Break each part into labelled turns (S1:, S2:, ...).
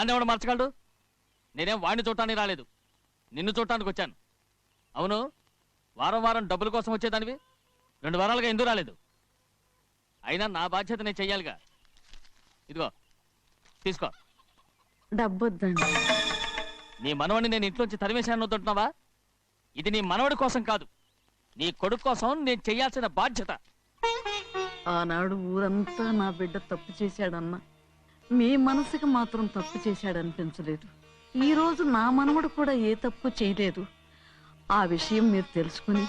S1: అన్నెవడు మార్చగలడు? నేనేం వాడిని చూడటానికి రాలేదు, నిన్ను చూడటానికి వచ్చాను. అవును, వారం వారం డబ్బుల కోసం వచ్చేదానివి 2 వారాలుగా ఎందుకు రాలేదు? అయినా నా బాధ్యత నేను చెయ్యాలిగా. ఇదిగో తీసుకో.
S2: డబ్బొద్దండి.
S1: నీ మనవడిని నేను ఇంట్లోంచి తరిమేశాను వద్దంటున్నావా? ఇది నీ మనవడి కోసం కాదు, నీ కొడుకు కోసం నేను చెయ్యాల్సిన బాధ్యత.
S2: ఆనాడు ఊరంతా నా బిడ్డ తప్పు చేశాడన్నా మీ మనసుకి మాత్రం తప్పు చేశాడనిపించలేదు. ఈ రోజు నా మనవడు కూడా ఏ తప్పు చేయలేదు. ఆ విషయం మీరు తెలుసుకుని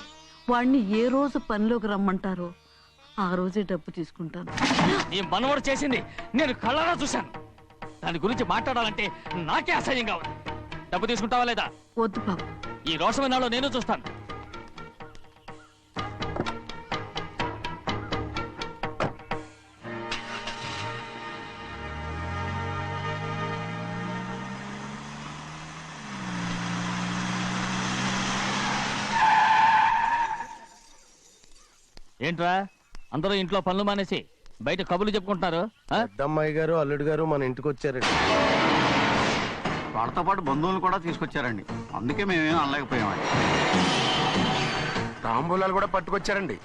S2: వాడిని ఏ రోజు పనిలోకి రమ్మంటారో ఆ రోజే డబ్బు తీసుకుంటాను.
S1: నీ మనవడు చేసింది నేను కళ్ళారా చూశాను. దాని గురించి మాట్లాడాలంటే నాకే అసహ్యంగా ఉంది. డబ్బు తీసుకుంటావా లేదా?
S2: వద్దు బాబు.
S1: ఈ రోషమైనాలో నేను చూస్తాను. ఏంట్రా అందరూ ఇంట్లో పనులు మానేసి బయట కబుర్లు చెప్పుకుంటున్నారు?
S3: పెద్దమ్మాయి గారు అల్లుడు గారు మన ఇంటికి వచ్చారండి.
S4: వాళ్ళతో పాటు బంధువులు కూడా తీసుకొచ్చారండి, అందుకే మేమేం అనలేకపోయామండి.
S3: తాంబూలాలు కూడా పట్టుకొచ్చారండి.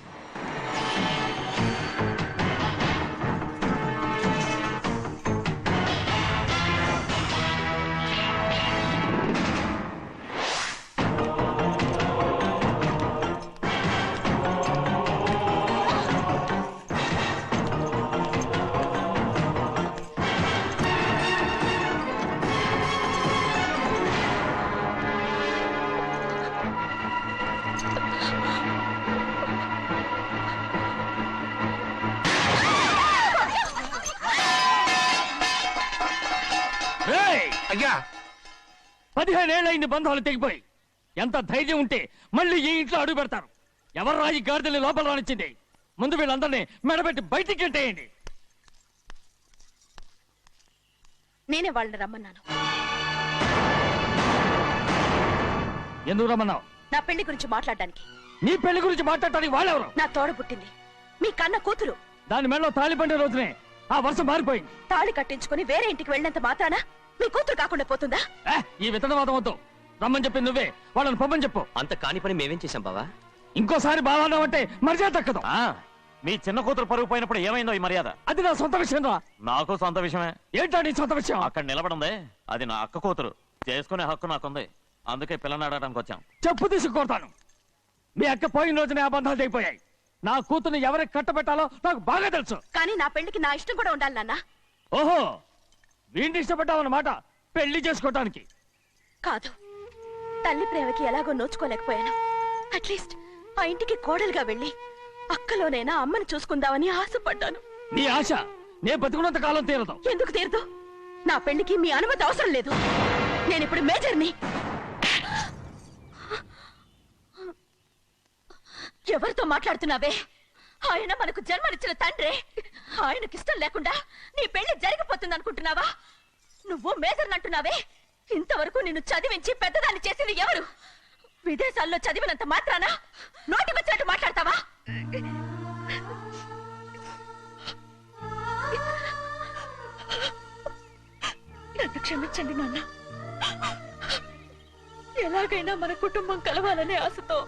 S3: అయ్యా
S1: 15 ఏళ్ళైంది బంధాలు తెగిపోయి. ఎంత ధైర్యం ఉంటే మళ్ళీ ఈ ఇంట్లో అడుగు పెడతారు? ఎవరు రాయి గాడిదల్ని లోపల రానిచ్చింది? ముందు వీళ్ళందరినీ మెడబెట్టి బయటికి గెట్టేయండి.
S5: నేనే వాళ్ళని రమ్మన్నాను.
S1: ఎందుకు రమ్మన్నావు?
S5: నా పెళ్లి గురించి మాట్లాడడానికి.
S1: నీ పెళ్లి గురించి మాట్లాడటానికి వాళ్ళెవరు?
S5: నా తోడ పుట్టింది, మీ కన్న కూతురు.
S1: దాని మెడలో తాళి పండే రోజునే ఆ వర్షం మారిపోయింది.
S5: తాళి కట్టించుకుని వేరే ఇంటికి వెళ్ళినంత మాత్రాన మీ కూతురు కాకుండా పోతుందా?
S1: ఈ విత్తనవాదం వద్దు. రమ్మని చెప్పి నువ్వే వాళ్ళని పంపని చెప్పు.
S6: అంత కాని పని మేమేం చేశాం బావా?
S1: ఇంకోసారి బాగా అంటే మర్యాద తక్కదు.
S7: మీ చిన్న కూతురు పరుగు పోయినప్పుడు ఏమైందో ఈ మర్యాద?
S1: అది నా సొంత విషయం రా.
S7: నాకు సొంత విషయమే.
S1: ఏంటా నీ సొంత విషయం?
S7: అక్కడ నిలబడిందే అది నా అక్క కూతురు, చేసుకునే హక్కు నాకుంది. అందుకే పిల్లని అడగడానికి వచ్చాం.
S1: చెప్పు తీసుకొడతాను. మీ అక్క పోయిన రోజునే ఆ బంధాలు తెగిపోయాయి. నా కూతుర్ని ఎవరికి కట్టబెట్టాలో నాకు బాగా తెలుసు.
S5: కానీ నా పెళ్లికి నా ఇష్టం కూడా ఉండాలి నాన్న.
S1: ఓహో, వీడిని ఇష్టపడ్డావన్నమాట పెళ్లి చేసుకోవటానికి.
S5: కాదు, తల్లి ప్రేమకి ఎలాగో నోచుకోలేకపోయాను. అట్లీస్ట్ ఆ ఇంటికి కోడలుగా వెళ్ళి అక్కలోనైనా అమ్మని చూసుకుందామని ఆశపడ్డాను.
S1: నీ ఆశ నే బతుకున్నంత కాలం తీరదు.
S5: ఎందుకు తీరదు? నా పెళ్లికి మీ అనుమతి అవసరం లేదు. నేనిప్పుడు మేజర్ని. ఎవరితో మాట్లాడుతున్నావే? ఆయన మనకు జన్మనిచ్చిన తండ్రి. ఆయనకి ఇష్టం లేకుండా నీ పెళ్లి జరిగిపోతుంది అనుకుంటున్నావా? నువ్వు మేజర్ అంటున్నావే, ఇంతవరకు నిన్ను చదివించి పెద్దదాన్ని చేసింది ఎవరు? విదేశాల్లో చదివినంత మాత్రాన నోటికొచ్చినట్టు మాట్లాడతావా? నన్ను క్షమించండి నాన్న. ఎలాగైనా మన కుటుంబం కలవాలనే ఆశతో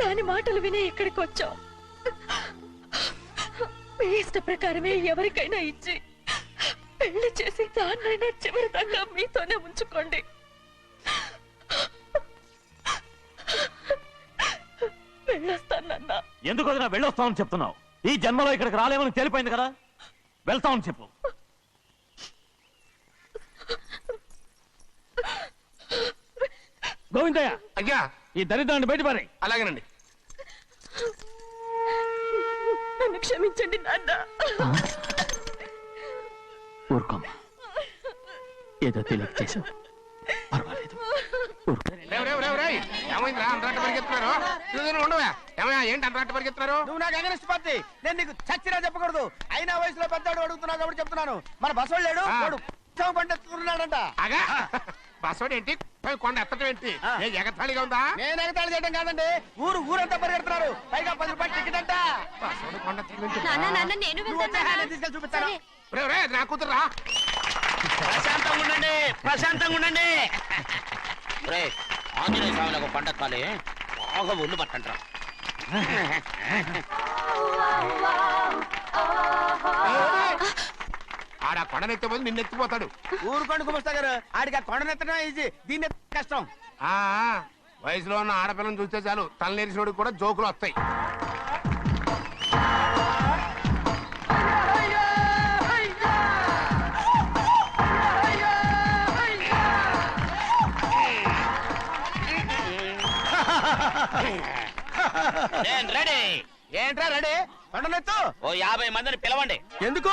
S5: దాని మాటలు విని ఇక్కడికి వచ్చాం. మీ ఇష్ట ప్రకారమే ఎవరికైనా ఇచ్చి పెళ్లి చేసి దాన్నైనా చివరి దాకా మీతోనే ఉంచుకోండి. వెళ్ళొస్తానన్నా.
S7: ఎందుకు వదినా వెళ్ళొస్తామని చెప్తున్నావు? ఈ జన్మలో ఇక్కడికి రాలేమని తేలిపోయింది కదా, వెళ్తామని చెప్పు.
S1: గోవిందయ్య,
S3: అయ్యా
S1: ఈ దరిద్రాన్ని బయటపడే.
S3: అలాగేనండి.
S5: నన్ను క్షమించండి నాన్న.
S1: ఊరుకోమ్మా, ఏదో తెలియక చేసావు, పర్వాలేదు.
S3: ఏమైందిరా అంతరాట పరిగెత్తున్నారు? ఉండవా ఏమయ్యా, ఏంటి అంతరాట పరిగెత్తున్నారు?
S8: నువ్వు నాకు అగనిస్ట్ పార్టీ, నేను నీకు చచ్చినా చెప్పకూడదు. అయినా వయసులో పెద్దవాడు అడుగుతున్నావు కాబట్టి చెప్తున్నాను. మన బసవాడు లేడు, వాడు పండిస్తున్నాడంట.
S3: అగా బసవాడు ఏంటి, కొండ ఎత్తడం ఏంటి? ఎగతాళిగా ఉందా?
S8: నేను ఎగతాళి చేయడం కాదండి, ఊరంతా పరిగెడుతున్నారు. పైగా 10 రూపాయలు టికెట్ అంట.
S3: బసవాడు కొండ
S5: నేను
S8: తీసుకెళ్ళి చూపిస్తాను.
S3: నా కూతురు రా.
S8: ప్రశాంతంగా ఉండండి, ప్రశాంతంగా ఉండండి. ఆంజనేయ స్వామికి పండక్కాలి బాగా ఒళ్ళు పట్టంటారా.
S3: ఆడ కొండనెత్తే నిన్నెత్తిపోతాడు.
S8: ఊరుకోండి కుమస్తా గారు, ఆడికి ఆ కొండనెత్తడం ఈజీ, దీన్ని కష్టం.
S3: ఆ వయసులో ఉన్న ఆడపిల్లని చూస్తే చాలు తలనేరిసినోడికి కూడా జోకులు వస్తాయి.
S8: రెడీ. ఏంట్రా రెడీ? కొండనెత్తు. ఓ 50 మందిని పిలవండి. ఎందుకు?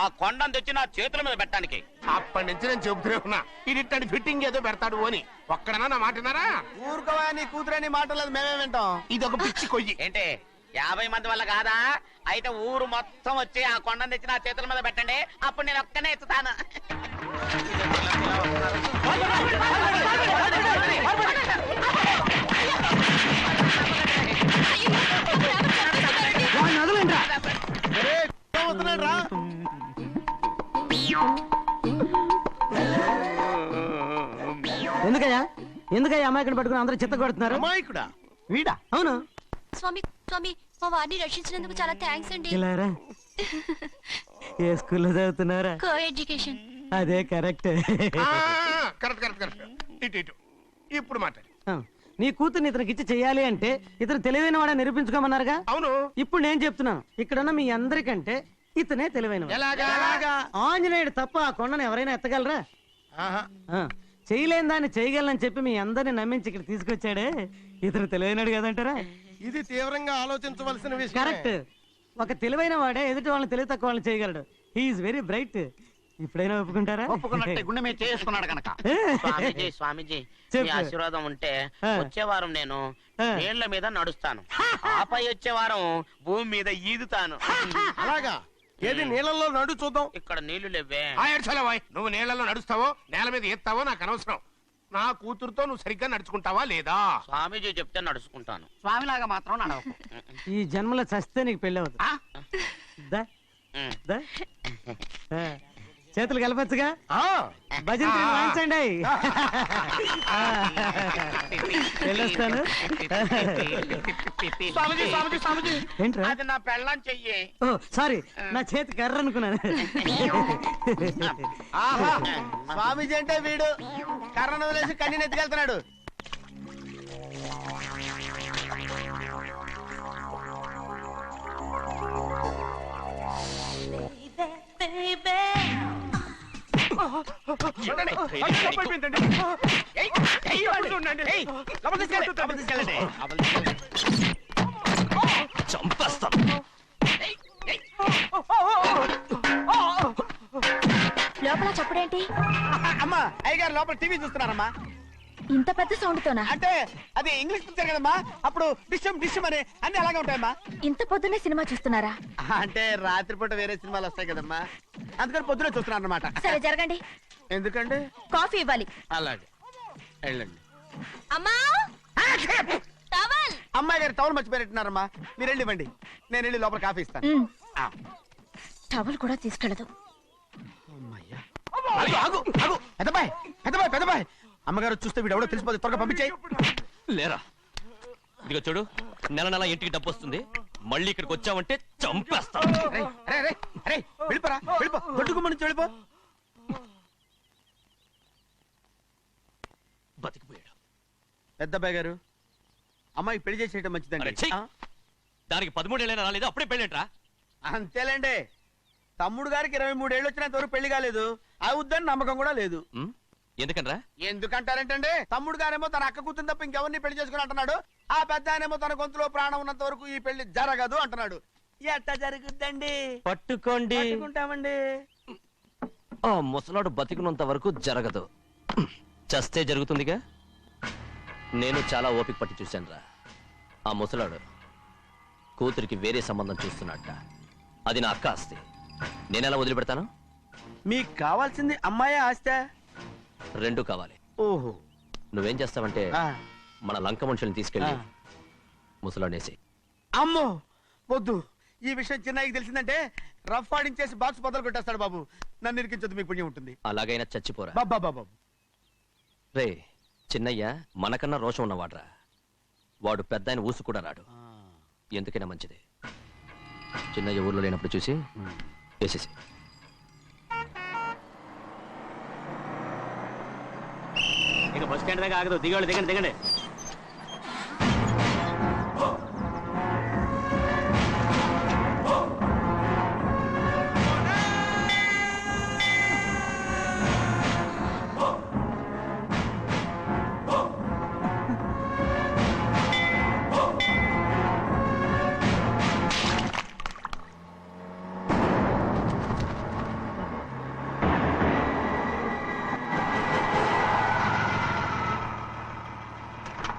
S8: ఆ కొండను తెచ్చి నా చేతుల మీద పెట్టడానికి.
S3: అప్పటి నుంచి నేను చెబుతూనే ఉన్నా ఇడిట్టని ఫిట్టింగ్ ఏదో పెడతాడు అని. ఒక్కడనా నా మాటనారా?
S8: ఊరుకోవా, నీ కూతురని మాటలేదు, మేమే వింటాం.
S3: ఇది ఒక పిచ్చి కొయ్యి.
S8: ఏంటి 50 మంది వల్ల కాదా? అయితే ఊరు మొత్తం వచ్చి ఆ కొండను తెచ్చి నా చేతుల మీద పెట్టండి, అప్పుడు నేను ఒక్కనే ఎత్తుతాను.
S6: ఎందుకయ్యా అమాయకుని పట్టుకుని అందరూ చెత్త కొడుతున్నారు?
S3: అమాయకుడా?
S6: వీడా? అవును.
S5: స్వామి స్వామి, మా వారిని రక్షించినందుకు చాలా థ్యాంక్స్ అండి.
S6: ఇలారా ఏ స్కూల్లో చదువుతున్నారా?
S5: Co education.
S6: అదే కరెక్ట్.
S3: Correct correct correct. ఇటు ఇటు ఇప్పుడు మాట్లాడు.
S6: నీ కూతుర్ని ఇతనికి ఇచ్చి చెయ్యాలి అంటే ఇతను తెలివైన వాడని నిరూపించుకోమన్నారుగా.
S3: అవును.
S6: ఇప్పుడు నేను చెప్తున్నాను, ఇక్కడున్న మీ అందరికంటే ఇతనే తెలివైన.
S3: ఎలాగా?
S6: ఆంజనేయుడు తప్ప ఆ కొండను ఎవరైనా ఎత్తగలరా? చేయలేని దాన్ని చేయగలనని చెప్పి మీ అందరిని నమ్మించి ఇక్కడ తీసుకొచ్చాడే, ఇతను తెలివైనడు కదంటారా?
S3: ఇది తీవ్రంగా ఆలోచించవలసిన విషయం.
S6: కరెక్ట్. ఒక తెలివైన వాడే ఎదుటి వాళ్ళని తెలివి తక్కువ వాళ్ళని చేయగలడు. He is very bright. ఇప్పుడైనా ఒప్పుకుంటారా?
S4: ఒప్పుకున్నట్టే, గుండె మీద చేసుకున్నాడు కనుక.
S8: స్వామీజీ స్వామీజీ, మీ ఆశీర్వాదం ఉంటే వచ్చే వారం నేను నీళ్ల మీద నడుస్తాను, ఆపై వచ్చే వారం భూమి మీద ఈదుతాను.
S3: అలాగా? ఏది నీళ్ళల్లో నడు చూద్దాం.
S8: ఇక్కడ నీళ్లు లేవే.
S3: నువ్వు నీళ్ళలో నడుస్తావో నేల మీద ఎత్తావో నాకు అనవసరం. నా కూతురుతో నువ్వు సరిగ్గా నడుచుకుంటావా లేదా?
S8: స్వామీజీ చెప్తే నడుచుకుంటాను.
S4: స్వామిలాగా మాత్రం నడవకు.
S6: ఈ జన్మలో చస్తే నీకు పెళ్ళి అవుతుంది. దా, దా. చేతులు కలపచ్చుగా, భజన వాయించండి. వెళ్ళొస్తాను.
S8: స్వామీజీ స్వామీజీ స్వామీజీ,
S6: ఏంట్రా?
S8: అది నా పెళ్ళం చెయ్యి.
S6: ఓ సారీ, నా చేతి కర్ర అనుకున్నాను.
S8: స్వామీజీ అంటే వీడు కర్రను వదిలేసి కన్నీని ఎత్తుకెళ్తున్నాడు.
S5: లోపల చప్పుడేంటి?
S8: అమ్మా, అయ్యగారు లోపల టీవీ చూస్తున్నారమ్మా.
S5: ఇంత పెద్ద సౌండ్ తోనా?
S8: అంటే అది ఇంగ్లీష్ పిక్చర్ కదమ్మా, అప్పుడు డిషం డిషం అని అన్ని అలాగే ఉంటాయమ్మా.
S5: ఇంత పొద్దున్నే సినిమా చూస్తున్నారా?
S8: అంటే రాత్రిపూట వేరే సినిమాలు వస్తాయి కదమ్మా, అందుకని పొద్దునే చూస్తున్నాను అనమాట.
S5: సరే జరగండి.
S8: ఎందుకంటే
S5: కాఫీ ఇవ్వాలి.
S8: అలాగే వెళ్ళండి.
S5: అమ్మా, టవల్.
S8: అమ్మాయి గారు టవల్ మర్చిపోయినట్టున్నారమ్మా, మీరు వెళ్ళి ఇవ్వండి, నేను వెళ్ళి లోపల కాఫీ ఇస్తాను.
S5: టవల్ కూడా తీసుకెళ్ళదు.
S8: పెద్దబాయ్ పెద్దబాయ్ పెద్దబాయ్, అమ్మగారు చూస్తే వీడు ఎవడో తెలిసిపోతే త్వరగా పంపించాయి.
S1: లేరా, ఇదిగో చూడు, నెల నెల ఇంటికి డబ్బు వస్తుంది, మళ్ళీ ఇక్కడికి వచ్చావంటే చంపేస్తా.
S8: వెళ్ళిపోరా, వెళ్ళిపో, దొడ్డుకుమ్మ నుంచి వెళ్ళిపో.
S1: బతికిపోయాడు.
S8: పెద్దబాయ్ గారు, అమ్మాయికి పెళ్లి చేసేయటం మంచిదండి.
S1: దానికి 13 ఏళ్ళైనా రాలేదు, అప్పుడే పెళ్ళేంట్రా?
S8: అంతేలేండి, తమ్ముడు గారికి 23 ఏళ్ళు వచ్చినంత వరకు పెళ్లి కాలేదు, అవుద్దని నమ్మకం కూడా లేదు.
S1: ఎందుకనరా?
S8: ఎందుకంటారేంటండి, తమ్ముడు గారేమో తన అక్క కూతురు తప్ప ఇంకెవరిని పెళ్లి చేసుకుని అంటున్నాడు, ఆ పెద్ద ఆయనేమో తన గొంతులో ప్రాణం ఉన్నంత వరకు ఈ పెళ్లి జరగదు అంటున్నాడు. ఎట్ట జరుగుద్దండి?
S1: పట్టుకోండి.
S8: పట్టుకుంటామండి.
S1: ఆ ముసలాడు బతికినంత వరకు జరగదు, చస్తే జరుగుతుందిగా. నేను చాలా ఓపిక పట్టి చూశానురా. ఆ ముసలాడు కూతురికి వేరే సంబంధం చూస్తున్నట్ట. అది నా అక్క ఆస్తి, నేనెలా వదిలిపెడతాను?
S8: మీకు కావాల్సింది అమ్మాయి ఆస్తా?
S1: రెండు కావాలి.
S8: ఓహో.
S1: నువ్వేం చేస్తావంటే మన లంక మనుషుల్ని తీసుకెళ్ళి ముసలాడేసి.
S8: అమ్మో వద్దు, ఈ విషయం చిన్నయ్యకి తెలిసిందంటే రఫ్ ఆడించేసి బాక్స్ బదులు కొట్టేస్తాడు బాబు. నన్ను ఇరికించొద్దు, మీకు పుణ్యం ఉంటుంది.
S9: అలాగైనా చచ్చిపోరా.
S8: బాబా బాబు
S9: రే చిన్నయ్య మనకన్నా రోషం ఉన్నవాడ్రా. వాడు పెద్ద ఆయన ఊసు కూడా రాడు. ఎందుకైనా మంచిది చిన్నయ్య ఊర్లో లేనప్పుడు చూసి వేసేసి.
S6: ఇక బస్ స్టాండ్ దాకా ఆగదు. దిగండి దిగండి దిగండి.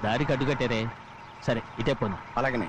S1: దారికి అడ్డుకట్టారే. సరే ఇటే పోను.
S8: అలాగనే.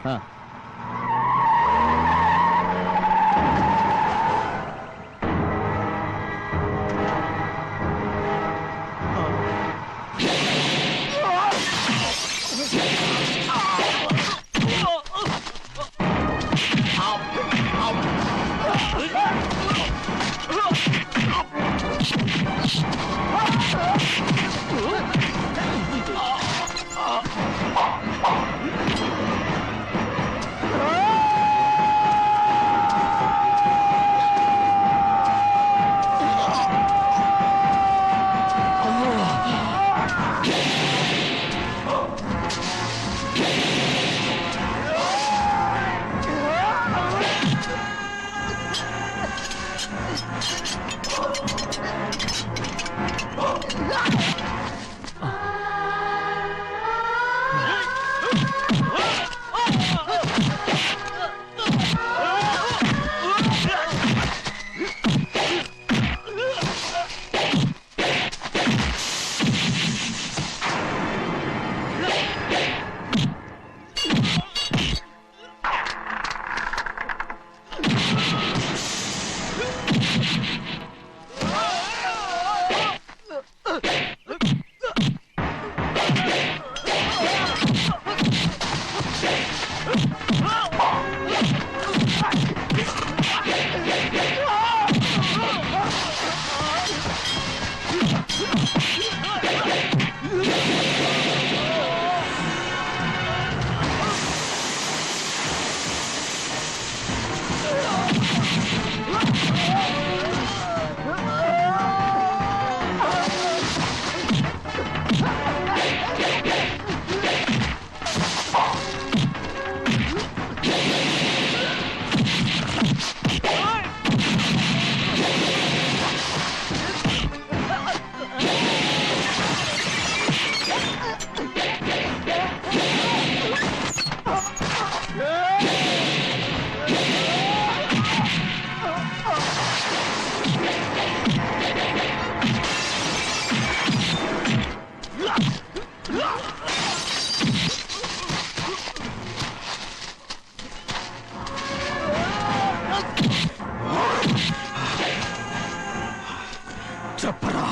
S10: చెప్పరా,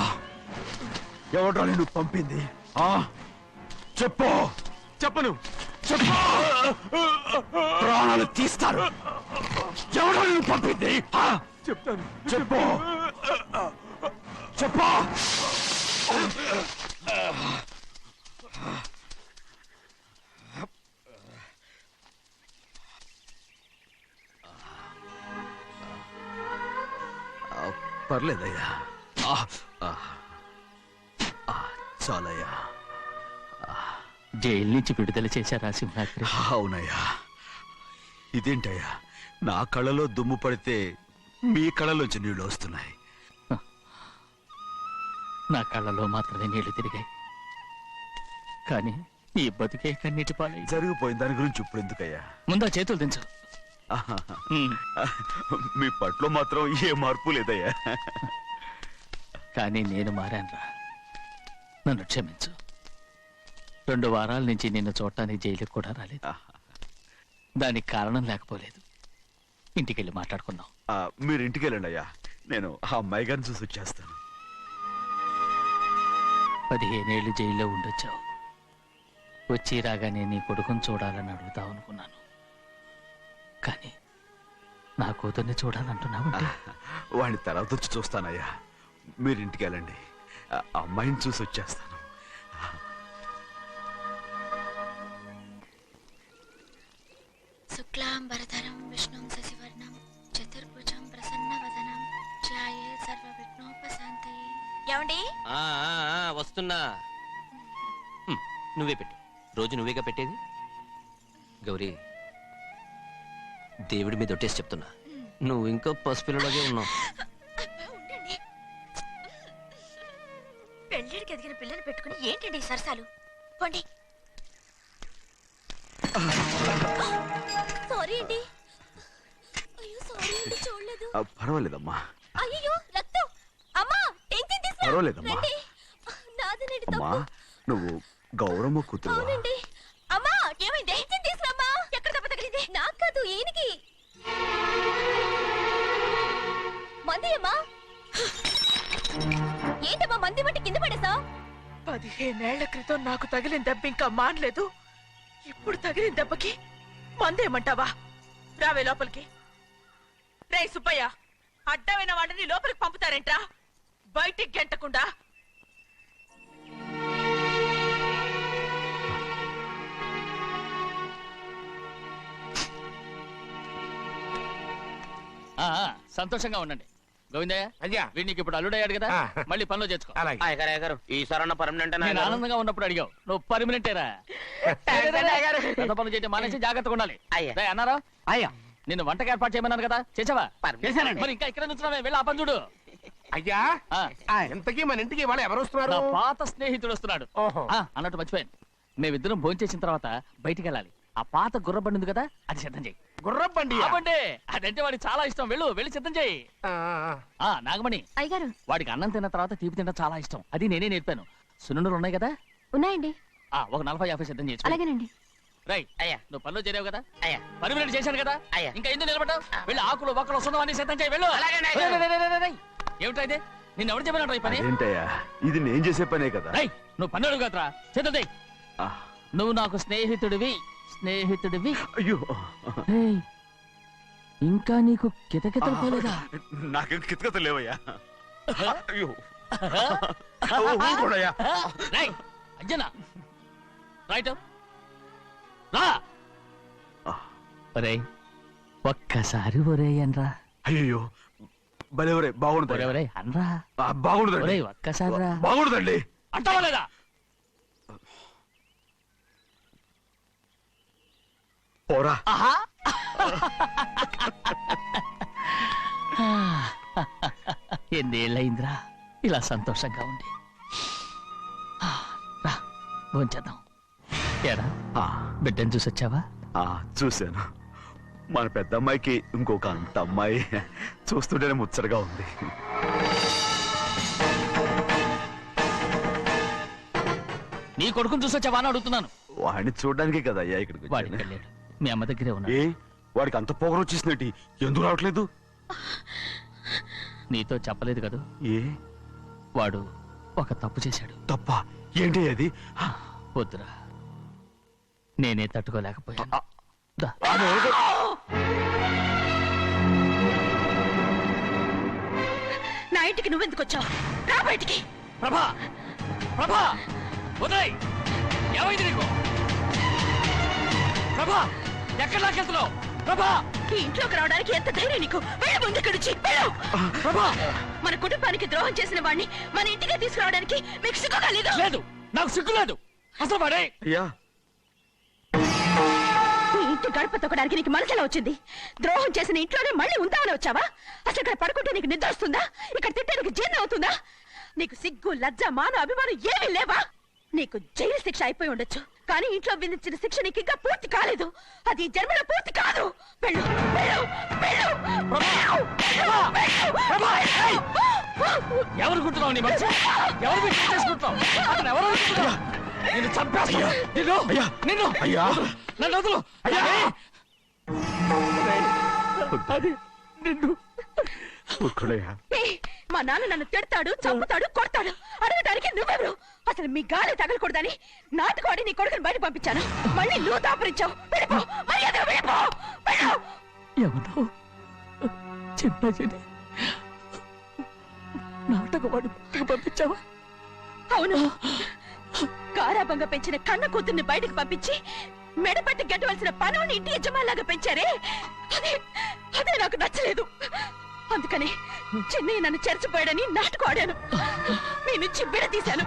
S10: ఎవడ్రా నిన్ను పంపింది? చెప్పు.
S3: చెప్పను.
S10: చెప్పు, ప్రాణాలు తీస్తారు. ఎవడ్రా నిన్ను పంపింది?
S3: చెప్తాను.
S10: చెప్పు చెప్పు. పర్లేదయ్యా, చాలయ్యా.
S1: జైలు నుంచి విడుదల చేశారా సింహాద్రి?
S10: అవునయ్యా. ఇదేంటయ్యా, నా కళ్ళలో దుమ్ము పడితే మీ కళ్ళలోంచి నీళ్లు వస్తున్నాయి.
S1: నా కళ్ళలో మాత్రమే నీళ్లు తిరిగాయి, కానీ ఈ బతుకే కన్నీటి పాలై.
S10: జరిగిపోయిన దాని గురించి ఇప్పుడు ఎందుకయ్యా?
S1: ముందా చేతులు దించు.
S10: మీ పట్లో మాత్రం ఏ మార్పు లేదయ్యా.
S1: కానీ నేను మారానురా, నన్ను క్షమించు. 2 వారాల నుంచి నిన్ను చూడటానికి జైలుకి కూడా రాలేదు. దానికి కారణం లేకపోలేదు. ఇంటికెళ్ళి మాట్లాడుకుందాం.
S10: మీరు ఇంటికి వెళ్ళండి అయ్యా, నేను ఆ అమ్మాయి గారిని చూసి వచ్చేస్తాను.
S1: 15 ఏళ్ళు జైల్లో ఉండొచ్చావు. వచ్చి రాగానే నీ కొడుకుని చూడాలని అడుగుతావు అనుకున్నాను, కానీ నా కూతుర్ని చూడాలంటున్నావంటే
S10: వాడిని తర్వాత వచ్చి చూస్తానయ్యా. మీరు ఇంటికి వెళ్ళండి, ఆ అమ్మాయిని చూసి వచ్చేస్తాను.
S11: శుక్లాంబరధరం విష్ణుం శశివర్ణం చతుర్భుజం ప్రసన్నవదనం ధ్యాయే సర్వ విఘ్నోపశాంతయే. ఏమండి?
S9: వస్తున్నా. నువ్వే పెట్టు. రోజు నువ్వేగా పెట్టేది. గౌరీ, దేవుడి మీద ఒట్టేసి చెప్తున్నా, నువ్వు ఇంకా పసిపిల్లలాగే ఉన్నావు.
S11: ఉండండి. పెళ్ళిడికి ఎదిగిన పిల్లని పెట్టుకుని ఏంటండి ఈ సరసాలు? పోండి. సారీ అండి. అయ్యో సారీ అండి, చూడలేదు.
S10: పర్వాలేదమ్మా.
S11: అయ్యో రక్తం. అమ్మా టెన్షన్ తీసుకురా.
S10: పర్వాలేదమ్మా.
S11: నాదనండి
S10: అమ్మా,
S11: తప్పు.
S10: నువ్వు గౌరమ్మ కూతురు.
S11: అవునండి. అమ్మా ఏమైంది? టెన్షన్ తీసుకురామ్మా. ఎక్కడ దెబ్బ తగిలింది? నాకు కాదు, ఈయనకి. మంది అమ్మా. ఏంటమ్మా మంది బట్టి కింద పడేసా?
S5: 15 ఏళ్ల క్రితం నాకు తగిలిన దెబ్బ ఇంకా మానలేదు. ఇప్పుడు తగిలిన దెబ్బకి మందేమంటావా? రావే లోపలికి. రే సుబ్బయ్య, అడ్డమైన వాడిని లోపలికి పంపుతారేంట్రా? బయటికి గెంటకుండా.
S1: సంతోషంగా ఉండండి. గోవిందయ్య,
S3: అయ్యా,
S1: వీడికి ఇప్పుడు అల్లుడయ్యాడు కదా, మళ్ళీ పనిలో చేర్చుకో.
S8: అలాగే ఈసారన్న పర్మనెంట్.
S1: నేను ఆనందంగా ఉన్నప్పుడు అడిగావు, నువ్వు పర్మనెంటేరా. పెద్ద పనులు చేయడం మానేసి జాగ్రత్తగా ఉండాలి. అన్నారా?
S6: అయ్యా,
S1: నిన్ను వంటకి ఏర్పాటు చేయమన్నాను కదా, చేసావా?
S6: చేశానండి.
S1: మరి ఇంకా ఇక్కడ నుంచున్నావే, వెళ్ళి ఆ పని చూడు.
S3: అయ్యా, ఇంతకీ మన ఇంటికి వాళ్ళు ఎవరు వస్తున్నారు?
S1: నా పాత స్నేహితుడు వస్తున్నాడు.
S3: ఓహో.
S1: అన్నట్టు మర్చిపోయాను, మేమిద్దరం భోంచేసిన తర్వాత బయటికి వెళ్ళాలి. ఆ పాత గుర్రబండి ఉంది కదా, అది సిద్ధం చేయి.
S3: గుర్రబండి?
S1: బండి అదంటే వాడికి చాలా ఇష్టం. వెళ్ళి సిద్ధం చేయి. నాగమణి,
S11: అయ్యగారు
S1: వాడికి అన్నం తిన్న తర్వాత తీపి తినడం చాలా ఇష్టం. అది నేనే నేర్పాను. సున్నుండలు ఉన్నాయి కదా?
S11: ఉన్నాయండి.
S1: ఒక 40-50 సిద్ధం చేసి.
S11: అలాగేనండి.
S1: రై అయ్యా, నువ్వు పనిలో చేరావు కదా, పర్మినెంట్ చేశాను కదా, ఇంకా ఎందుకు నిలబడ్డావు? వెళ్ళి ఆకులు ఒక్కలు వస్తున్నావు అన్ని సిద్ధం చేయి. వెళ్ళు. ఏమిటా ఇది? నిన్ను ఎవరు చెప్పినట్టు ఈ పని?
S10: ఏంటయ్యా, ఇది నేను చేసే పనే కదా.
S1: రై, నువ్వు పని అడుగు కదరా, సిద్ధం చేయి. నువ్వు నాకు స్నేహితుడివి.
S10: అయ్యో,
S1: ఇంకా నీకు కితకితలు పోలేదా?
S10: నాకేం కితకత లేవయ్యా. అయ్యో, ఊరుకోడయ్యా.
S1: అంజనా, రైట్ రా. ఒరే, ఒక్కసారి ఒరే అనరా.
S10: అయ్యో, భలే ఒరే, బాగుంటుంది.
S1: ఒరే అనరా.
S10: బాగుండదండి.
S1: ఒక్కసారి రా.
S10: బాగుండదండి.
S1: అంటావా లేదా?
S10: పోరా.
S1: ఎన్నేళ్ళయిందిరా ఇలా సంతోషంగా ఉండి. రా, భోంచేద్దాం. ఏరా, బిడ్డను చూసొచ్చావా?
S10: చూశాను. మన పెద్ద అమ్మాయికి ఇంకొక అంత అమ్మాయి. చూస్తుంటేనే ముచ్చటగా ఉంది.
S1: నీ కొడుకుని చూసొచ్చావా అని అడుగుతున్నాను.
S10: వాడిని చూడడానికే కదా అయ్యా ఇక్కడికి
S1: వాడికి వెళ్ళాడు. మీ అమ్మ దగ్గరే ఉన్నాడు.
S10: వాడికి అంత పొగరు వచ్చేసినట్టు ఎందుకు రావట్లేదు?
S1: నీతో చెప్పలేదు కదా. వాడు ఒక తప్పు చేశాడు.
S10: తప్ప? ఏంటి అది?
S1: వద్దురా, నేనే తట్టుకోలేకపోయాను.
S5: నా ఇంటికి నువ్వెందుకు వచ్చావు? రా బయటికి.
S1: ప్రభా, ప్రభా, వదిలేయ్. ఏమైంది నీకు? ప్రభా, ఎక్కడ లాకెళ్తున్నావు? ప్రభా,
S5: ఈ ఇంట్లోకి రావడానికి ఎంత ధైర్యం నీకు? వెళ్ళు ముందు ఇక్కడి నుంచి, వెళ్ళు.
S1: ప్రభా,
S5: మన కుటుంబానికి ద్రోహం చేసిన వాడిని మన ఇంటికి తీసుకురావడానికి మీకు సిగ్గుగా లేదు?
S1: లేదు, నాకు సిగ్గు లేదు. అసలు వాడే
S5: ఈ ఇంటి గడప తొక్కడానికి నీకు మనసులో వచ్చింది. ద్రోహం చేసిన ఇంట్లోనే మళ్ళీ ఉందామని వచ్చావా? అసలు ఇక్కడ పడుకుంటే నీకు నిద్ర వస్తుందా? ఇక్కడ తింటే నీకు జీర్ణం అవుతుందా? నీకు సిగ్గు, లజ్జ, మాన, అభిమానం ఏమీ లేవా? నీకు జైలు శిక్ష అయిపోయి ఉండొచ్చు, కానీ ఇంట్లో విధించిన శిక్ష నీకు ఇంకా పూర్తి కాలేదు. అది జన్మలో పూర్తి కాదు. వెళ్ళు, వెళ్ళు, వెళ్ళు,
S1: ఎవరు కుట్టున్నావు? నీ మంచి ఎవరు చేసుకుంటున్నావు? అతను ఎవరు అనుకుంటున్నావు? నిన్ను చంపేస్తా. నిన్ను నన్ను వదులు. అది నిన్ను.
S5: మా నాన్న నన్ను తిడతాడు, చంపుతాడు, కొడతాడు. అడగడానికి నువ్వెవరు? అసలు మీ గాలి తగలకూడదని నాటుకోడి నీ కొడుకుని బయట పంపించాను. మళ్ళీ నువ్వు దాపరించావు. వెళ్ళిపో, మర్యాదగా వెళ్ళిపో.
S1: ఎవరు చిన్నయ్యని నాటకవాడు పంపించావా?
S5: అవును, గారాబంగా పెంచిన కన్న కూతుర్ని బయటకు పంపించి మెడపట్టి గెట్టవలసిన పనుని ఇంటి యజమానిలాగా పెంచారే, అదే నాకు నచ్చలేదు. అందుకని చిన్నయ్య నన్ను చెరచిపోయాడని నాటకం ఆడాను, మీ నుంచి విడదీశాను.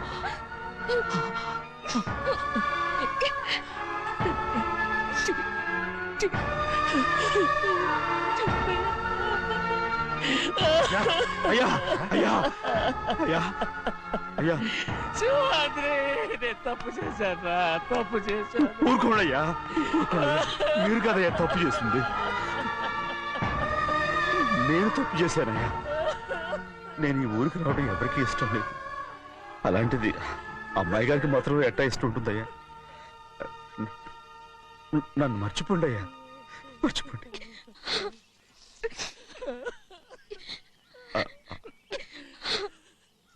S10: అయ్యా అయ్యా అయ్యా అయ్యా
S1: నేను తప్పు చేశాను, తప్పు చేశాను.
S10: ఊరుకోడయ్యా, మీరు కదయ్యా తప్పు చేసింది. నేను తప్పు చేశానయ్యా. నేను ఈ ఊరికి రావడం ఎవరికి ఇష్టం లేదు. అలాంటిది అమ్మాయి గారికి మాత్రం ఎట్టా ఇష్టం ఉంటుందయ్యా. నన్ను మర్చిపోండి అయ్యా, మర్చిపోండి.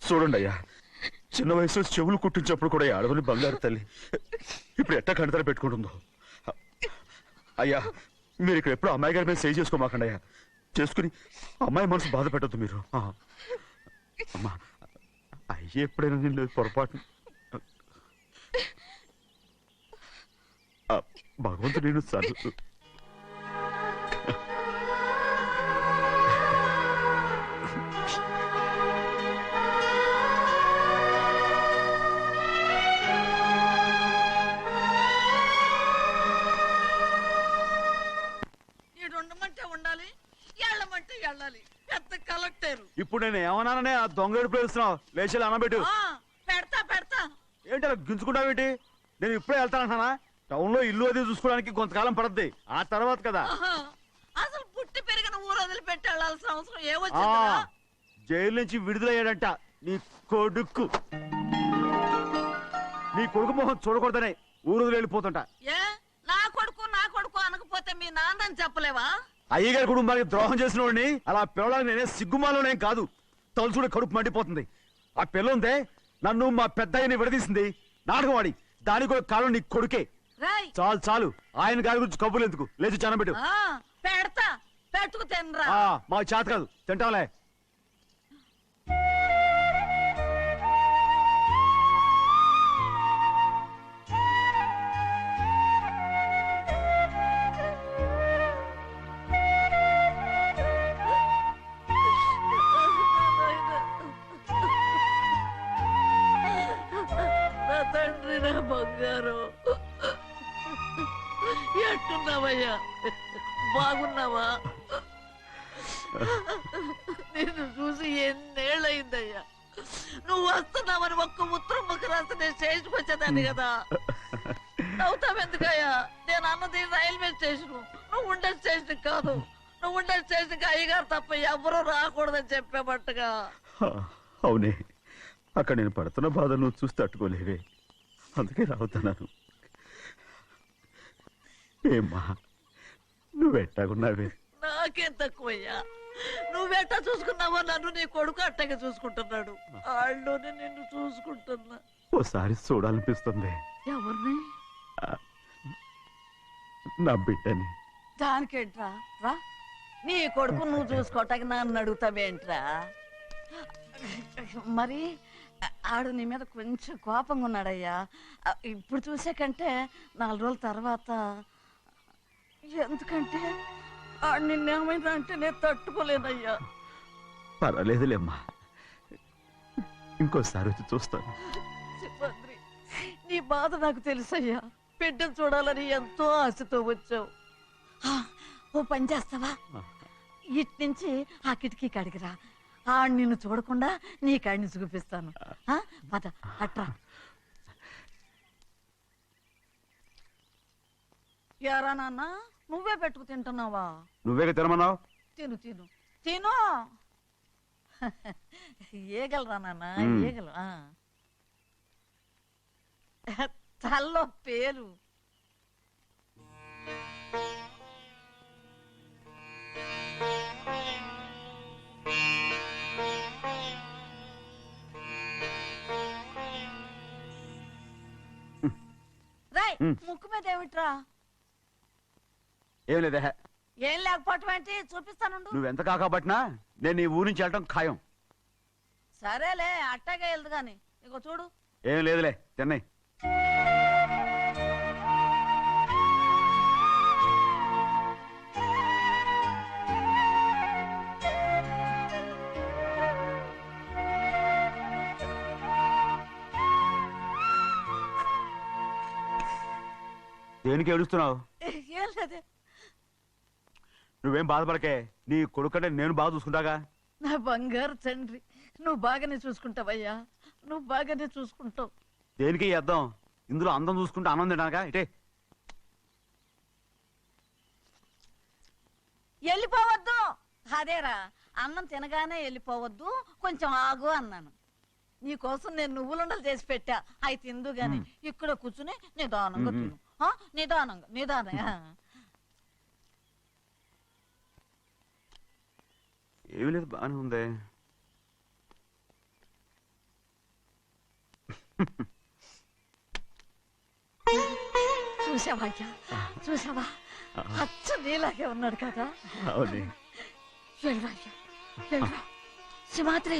S10: చూడండి అయ్యా, చిన్న వయసులో చెవులు కుట్టించినప్పుడు కూడా ఆడవని బంగారు తల్లి ఇప్పుడు ఎట్టా కంటతర పెట్టుకుంటుందో. అయ్యా, మీరు ఇక్కడ ఎప్పుడు అమ్మాయి గారి మీద సేవ్ చేసుకోమాకండి అయ్యా. చేసుకుని అమ్మాయి మనసు బాధ పెట్టద్దు మీరు. అమ్మా, అయ్యే ఎప్పుడైనా నేను పొరపాటు భగవంతుడు నేను సర్దు. ఇప్పుడు నేను ఏమన్నాననే ఆ దొంగడు పిలుస్తున్నావు, లేచి అనబెట్టు.
S2: పెడతా పెడతా.
S10: ఏంటి అలా గించుకుంటావేంటి? నేను ఇప్పుడే వెళ్తానంటున్నా. టౌన్ లో ఇల్లు అది చూసుకోవడానికి కొంతకాలం పడద్ది, ఆ తర్వాత కదా.
S2: అసలు పుట్టి పెరిగిన ఊరు వదిలిపెట్టి వెళ్ళాల్సిన అవసరం ఏమొచ్చిందా?
S10: జైలు నుంచి విడుదలయ్యాడంట నీ కొడుకు. నీ కొడుకు మొహం చూడకూడదనే ఊరు వదిలి వెళ్ళిపోతుంటా.
S2: ఏ నా కొడుకు అనకపోతే మీ నాన్నని చెప్పలేవా?
S10: అయ్యగారి కుటుంబానికి ద్రోహం చేసిన వాడిని అలా పిల్లడానికి నేనే సిగ్గుమాలోనేం కాదు, తలుచుడే కడుపు మండిపోతుంది. ఆ పిల్ల ఉందే నన్ను మా పెద్దయ్యని విడదీసింది, నాటకం వాడి. దానికి కూడా కాలం నీ కొడుకే. చాలు చాలు, ఆయన గారి గురించి కబుర్లు ఎందుకు, లేచి చానబెట్టు.
S2: పెడతా, పెట్టుకు తినరా.
S10: మాకు చేత కాదు, తింటాంలే.
S2: బంగారు, ఎట్టున్నావయ్యా? బాగున్నావా? నిన్ను చూసి ఎన్నేళ్ళయిందయ్యా. నువ్వు వస్తున్నావని ఒక్క ఉత్తరం ముక్క రాస్తే నేను స్టేషన్కి వచ్చేదాన్ని కదా. నవ్వుతావెందుకయ్యా? నేను అన్నది రైల్వే స్టేషన్, నువ్వు ఉండే స్టేషన్ కాదు. నువ్వు ఉండే స్టేషన్కి అయ్యగారు తప్ప ఎవరూ రాకూడదని చెప్పేమట్టుగా.
S10: అవునే, అక్కడ నేను పడుతున్న బాధ నువ్వు చూసి తట్టుకోలేవే, అందుకే రావుతున్నాను. ఏమ్మా నువ్వెట్టాగున్నావే?
S2: నాకేం తక్కువయ్యా, నువ్వెట్టా చూసుకున్నావో నన్ను నీ కొడుకు అట్టగా చూసుకుంటున్నాడు. వాళ్ళలోనే నిన్ను చూసుకుంటున్నా.
S10: ఓసారి చూడాలనిపిస్తుంది.
S2: ఎవరిని?
S10: నా బిడ్డని.
S2: దానికేంట్రా, రా. నీ కొడుకు నువ్వు చూసుకోవటానికి నన్ను అడుగుతావేంట్రా? మరి ఆడు నీ మీద కొంచెం కోపంగా ఉన్నాడయ్యా. ఇప్పుడు చూసే కంటే 4 రోజుల తర్వాత. ఎందుకంటే ఆడు నిన్నేమైనా అంటే నేను తట్టుకోలేనయ్యా.
S10: పర్వాలేదులేమ్మా, ఇంకోసారి వచ్చి చూస్తాను.
S2: సిబ్బంది, నీ బాధ నాకు తెలుసయ్యా. బిడ్డను చూడాలని ఎంతో ఆశతో వచ్చావు. ఓ పని చేస్తావా? ఇటు నుంచి ఆ కిటికీ కాడికిరా. ఆడు నిన్ను చూడకుండా నీ కాడిని చూపిస్తాను. పద అట్రా. యారా నాన్న, నువ్వే పెట్టుకు తింటున్నావా?
S10: నువ్వే తినమన్నావు.
S2: తిను తిను తిను. ఏగలరా నాన్న, ఏగలు. తల్లో పేరు. రాయ్, ముక్కు మీద ఏమిట్రా?
S10: ఏం లేదా?
S2: ఏం లేకపోవటం ఏంటి చూపిస్తానుండు.
S10: నువ్వెంత కాకబట్టినా నేను ఈ ఊరి నుంచి వెళ్ళటం ఖాయం.
S2: సరేలే అట్టాగే వెళ్దు గాని ఇగో చూడు.
S10: ఏం లేదులే తిన్నాయి. దేనికి ఏడుస్తున్నావు?
S2: ఏం లేదే.
S10: నువ్వేం బాధపడకే, నీ కొడుకంటే నేను బాగా చూసుకుంటాగా.
S2: నా బంగారు తండ్రి, నువ్వు బాగానే చూసుకుంటావయ్యా, నువ్వు బాగానే చూసుకుంటావు.
S10: దేనికి అర్థం? ఇందులో అందం చూసుకుంటే ఆనందం తినాగా. ఇటే
S2: వెళ్ళిపోవద్దు. అదేరా, అన్నం తినగానే వెళ్ళిపోవద్దు, కొంచెం ఆగు అన్నాను. నీకోసం నేను నువ్వులుండలు చేసి పెట్టా, అవి తిందు గాని ఇక్కడ కూర్చుని నిదానంగా తిను. నిదానంగా నిదానంగా.
S10: ఏమీ లేదు, బాగానే ఉంది.
S2: చూసావా అయ్యా, చూసావా? అచ్చ నీలాగే ఉన్నాడు కదా.
S10: అవును.
S2: వెళ్ళరా అయ్యా, వెళ్ళరా. సింహాద్రి,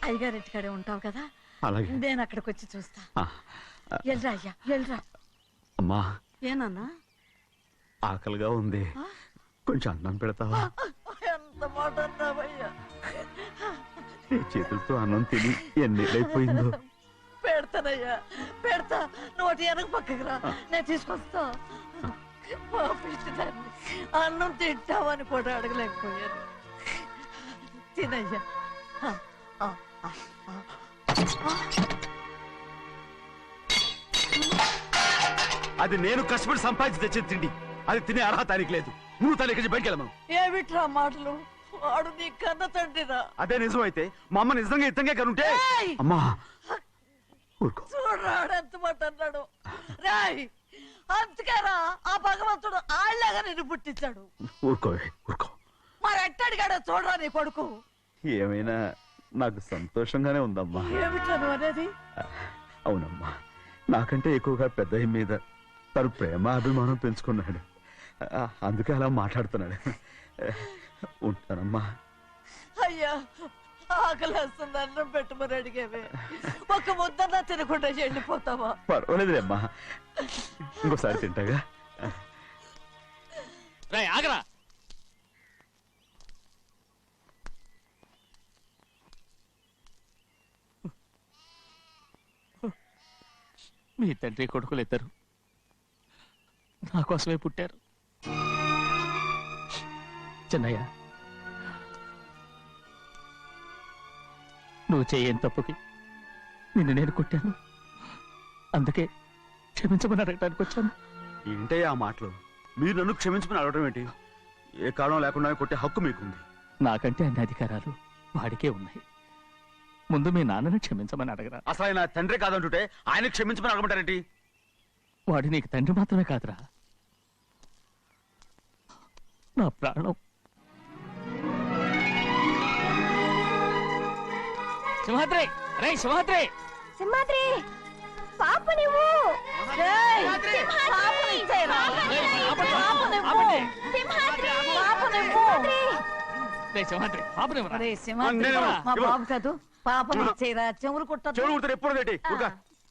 S2: అయ్యగారింటికాడే ఉంటావు కదా,
S10: అలాగే.
S2: నేను అక్కడికి వచ్చి చూస్తా. వెళ్ళరా అయ్యా, వెళ్ళరా.
S10: అమ్మా,
S2: ఏనన్నా?
S10: ఆకలిగా ఉంది, కొంచెం అన్నం పెడతావా?
S2: ఎంత మాట అన్నావయ్యా.
S10: నీ చేతులతో అన్నం తిని ఎన్నేళ్ళైపోయిందో.
S2: పెడతానయ్యా, పెడతా. నోటి వెనక పక్కకి రా, నేను తీసుకొస్తా. పాపిష్టిదాన్ని, అన్నం తింటావని కూడా అడగలేకపోయాను. తినయ్యా.
S10: అది నేను కష్టపడి సంపాదించి తెచ్చి తిండి, అది తినే అర్హత నీకు లేదు. నువ్వు తన ఇక్కడి బయటికి వెళ్ళమను.
S2: ఏమిట్రా మాటలు? వాడు నీ కన్న తండ్రిరా.
S10: అదే నిజం అయితే మా అమ్మ నిజంగా ఇతంగా కనుంటే. అమ్మా
S2: చూడరాడు ఎంత మాట అన్నాడు. రాయ్, అందుకేరా ఆ భగవంతుడు ఆళ్ళగా నిన్ను పుట్టించాడు.
S10: ఊరుకోవే, ఊరుకో.
S2: మరి ఎట్టడిగాడో చూడరా నీ కొడుకు.
S10: ఏమైనా నాకు సంతోషంగానే ఉందమ్మా.
S2: ఏమిట్రా నువ్వు అనేది?
S10: అవునమ్మా, నాకంటే ఎక్కువగా పెద్ద మీద తను ప్రేమ అభిమానం పెంచుకున్నాడు, అందుకే అలా మాట్లాడుతున్నాడు. ఉంటానమ్మా.
S2: అయ్యా, ఆకలేస్తుంది, అన్నం పెట్టమని అడిగేవే. ఒక ముద్దన్నా తినకుండా వెళ్ళిపోతావా?
S10: పర్వాలేదులేమ్మా, ఇంకోసారి తింటాగా.
S1: ఆగరా. మీ తండ్రి కొడుకులు ఇద్దరు నా కోసమే పుట్టారు. చిన్నయ్య, నువ్వు చేయని తప్పుకి నిన్ను నేను కొట్టాను, అందుకే క్షమించమని అడగడానికి వచ్చాను.
S10: ఏంటే ఆ మాటలు? మీరు నన్ను క్షమించమని అడగడం ఏంటి? ఏ కారణం లేకుండా కొట్టే హక్కు మీకుంది.
S1: నాకంటే అన్ని అధికారాలు వాడికే ఉన్నాయి. ముందు మీ నాన్నని క్షమించమని అడగరా.
S10: అసలు ఆయన తండ్రి కాదంటుంటే ఆయన క్షమించమని అడగమంటారేంటి?
S1: వాడు నీకు తండ్రి మాత్రమే కాదురా, నా ప్రాణం. సింహాద్రి, రే సింహాద్రి.
S11: సింహాద్రి, పాప నువ్వు.
S2: మా బాబు కాదు, పాపం ఇచ్చేరా. చెవులు కుట్టారు
S10: ఎప్పుడు.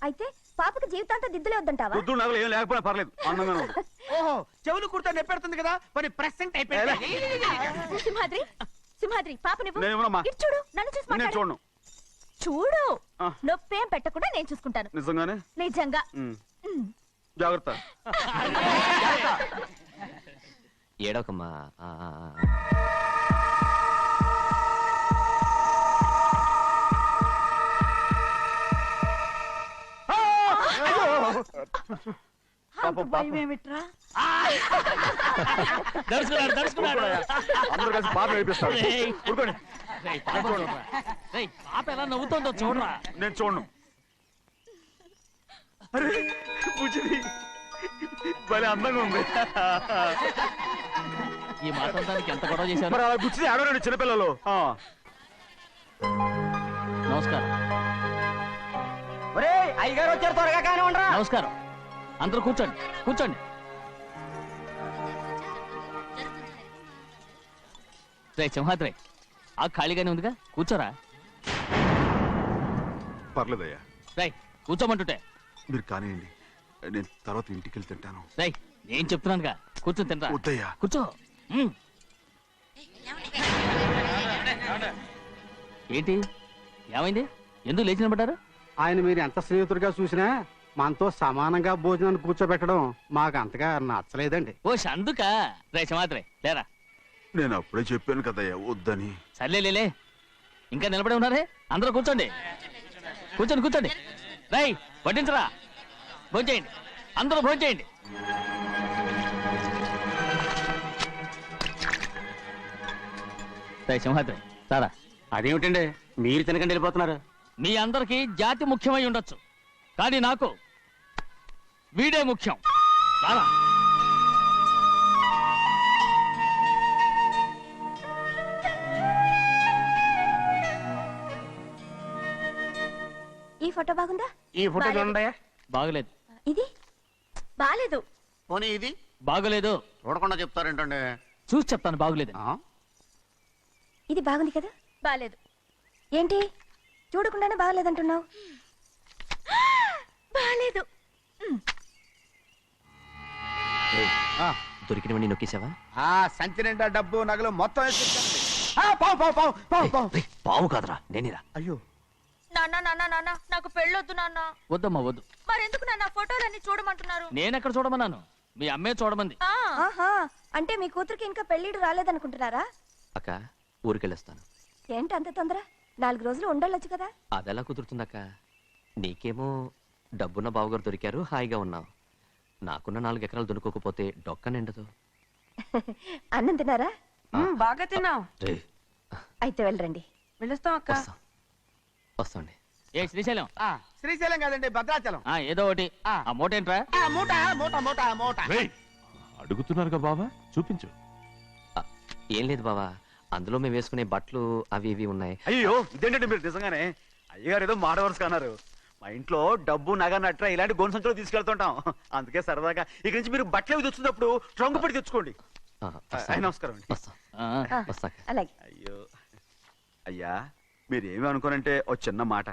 S11: అయితే పాపకి జీవితాంతం దిద్దులే వద్దంటావా?
S10: పొద్దు నగలు ఏం లేకపోయినా పర్లేదు, అందంగా ఉంది.
S8: ఓహో, చెవులు కుర్తా నెప్పెడుతుంది కదా, మరి ప్రెసెంట్ అయిపోయింది.
S11: సింహాద్రి, సింహాద్రి, పాప నువ్వు.
S10: నేనేమోనమ్మా?
S11: ఇటు చూడు, నన్ను చూసి
S10: నేను
S11: మాట్లాడు.
S10: చూడను.
S11: చూడు, నొప్పేం పెట్టకుండా నేను చూసుకుంటాను.
S10: నిజంగానే?
S11: నిజంగా.
S10: జాగ్రత్త.
S9: ఏడవకమ్మా.
S2: భయమేమిట్రా?
S10: అందరూ కలిసి పాప నేర్పిస్తారు. ఊరుకోండి.
S1: పాప ఎలా నవ్వుతుందో చూడరా.
S10: నేను చూడను. అరే బుజ్జిది భలే అందంగా ఉంది.
S1: ఈ మాత్రం దానికి ఎంత గొడవ చేశారు?
S10: మరి అలా బుచ్చిది ఆడవాడు చిన్నపిల్లలు.
S1: నమస్కారం.
S6: అయ్యగారు వచ్చారు, త్వరగా కానీ ఉండరా.
S1: నమస్కారం. అందరూ కూర్చోండి, కూర్చోండి. రే సింహాద్రి ఆ ఖాళీగానే ఉందిగా కూర్చోరా.
S10: పర్లేదయ్యా,
S1: రై కూర్చోమంటుంటే.
S10: మీరు కానివ్వండి, నేను తర్వాత ఇంటికి వెళ్ళి తింటాను.
S1: రై నేను చెప్తున్నానుగా కూర్చొని తినరా.
S10: వద్దయ్యా.
S1: కూర్చో. ఏంటి ఏమైంది? ఎందుకు లేచి నిలబడ్డారు?
S12: ఆయన మీరు ఎంత స్నేహితుడిగా చూసినా మనతో సమానంగా భోజనాన్ని కూర్చోబెట్టడం మాకు అంతగా నచ్చలేదండి.
S1: ఓ అందుక రే సింహాద్రి లేరా.
S10: నేను అప్పుడే చెప్పాను కదయ్యా వద్దని.
S1: సర్లే ఇంకా నిలబడి ఉన్నారే, అందరూ కూర్చోండి. కూర్చోండి కూర్చోండి. రై వడ్డించరా, భోంచేయండి, అందరూ భోంచేయండి. రై సింహాద్రి సారా.
S12: అదేమిటండి మీరు తినకండి వెళ్ళిపోతున్నారు?
S1: మీ అందరికీ జాతి ముఖ్యమై ఉండొచ్చు, కానీ నాకు వీడే ముఖ్యం. రారా.
S11: ఈ ఫోటో బాగుందా?
S3: ఈ ఫోటో చూడండి.
S1: బాగలేదు.
S11: ఇది బాలేదు.
S4: పోనీ ఇది
S1: బాగలేదు.
S4: చూడకుండా చెప్తారేంటండి?
S1: చూసి చెప్తాను బాగలేదు.
S11: ఇది బాగుంది కదా? బాలేదు. ఏంటి చూడకుండానే బాగలేదంటున్నావు? బాలేదు.
S9: దొరికినవన్నీ నొక్కేసావా?
S8: సంచి నిండా డబ్బు నగలు మొత్తం
S9: పావు కాదురా నేనేరా.
S8: అయ్యో
S5: నాన్న నాకు పెళ్ళొద్దు నాన్న.
S1: వద్దమ్మా వద్దు.
S5: మరెందుకు నాన్న ఫోటోలన్నీ చూడమంటున్నారు?
S1: నేనెక్కడ చూడమన్నాను, మీ అమ్మే చూడమంది.
S11: ఆహా, అంటే మీ కూతురికి ఇంకా పెళ్ళిడు రాలేదనుకుంటున్నారా?
S9: అక్క ఊరికెళ్ళొస్తాను.
S11: ఏంటి అంత తొందర? 4 రోజులు ఉండొచ్చు కదా.
S9: అదెలా కుదురుతుందక్క? నీకేమో డబ్బున్న బావగారు దొరికారు, హాయిగా ఉన్నావు. నాకున్న 4 ఎకరాలు దున్నుకోకపోతే డొక్క నిండదు.
S11: అన్నం తిన్నారా?
S2: బాగా తిన్నావు.
S11: అయితే వెళ్ళరండి.
S2: వెళ్ళొస్తాం అక్క.
S9: వస్తాండి.
S1: ఏ శ్రీశైలం?
S8: శ్రీశైలం కాదండి, భద్రాచలం.
S1: ఏదో ఒకటి. ఆ మూట ఏంట్రా?
S8: మూట మూట మూట మూట.
S10: అడుగుతున్నారుగా బావా, చూపించు.
S9: ఏం లేదు బావా, అందులో మేము వేసుకునే బట్టలు అవి ఇవి ఉన్నాయి.
S4: అయ్యో ఇదేంటండి మీరు నిజంగానే అయ్యగారు ఏదో మాడవర్స్ కన్నారు. మా ఇంట్లో డబ్బు నగ నట్ర ఇలాంటి గోను సంచులు తీసుకెళ్తుంటాం. అందుకే సరదాగా ఇక నుంచి మీరు బట్టలు తెచ్చుకున్నప్పుడు ట్రంక్ పెట్టి తెచ్చుకోండి. నమస్కారం అండి.
S11: అలాగే.
S4: అయ్యో అయ్యా, మీరేమి అనుకోనంటే ఓ చిన్న మాట.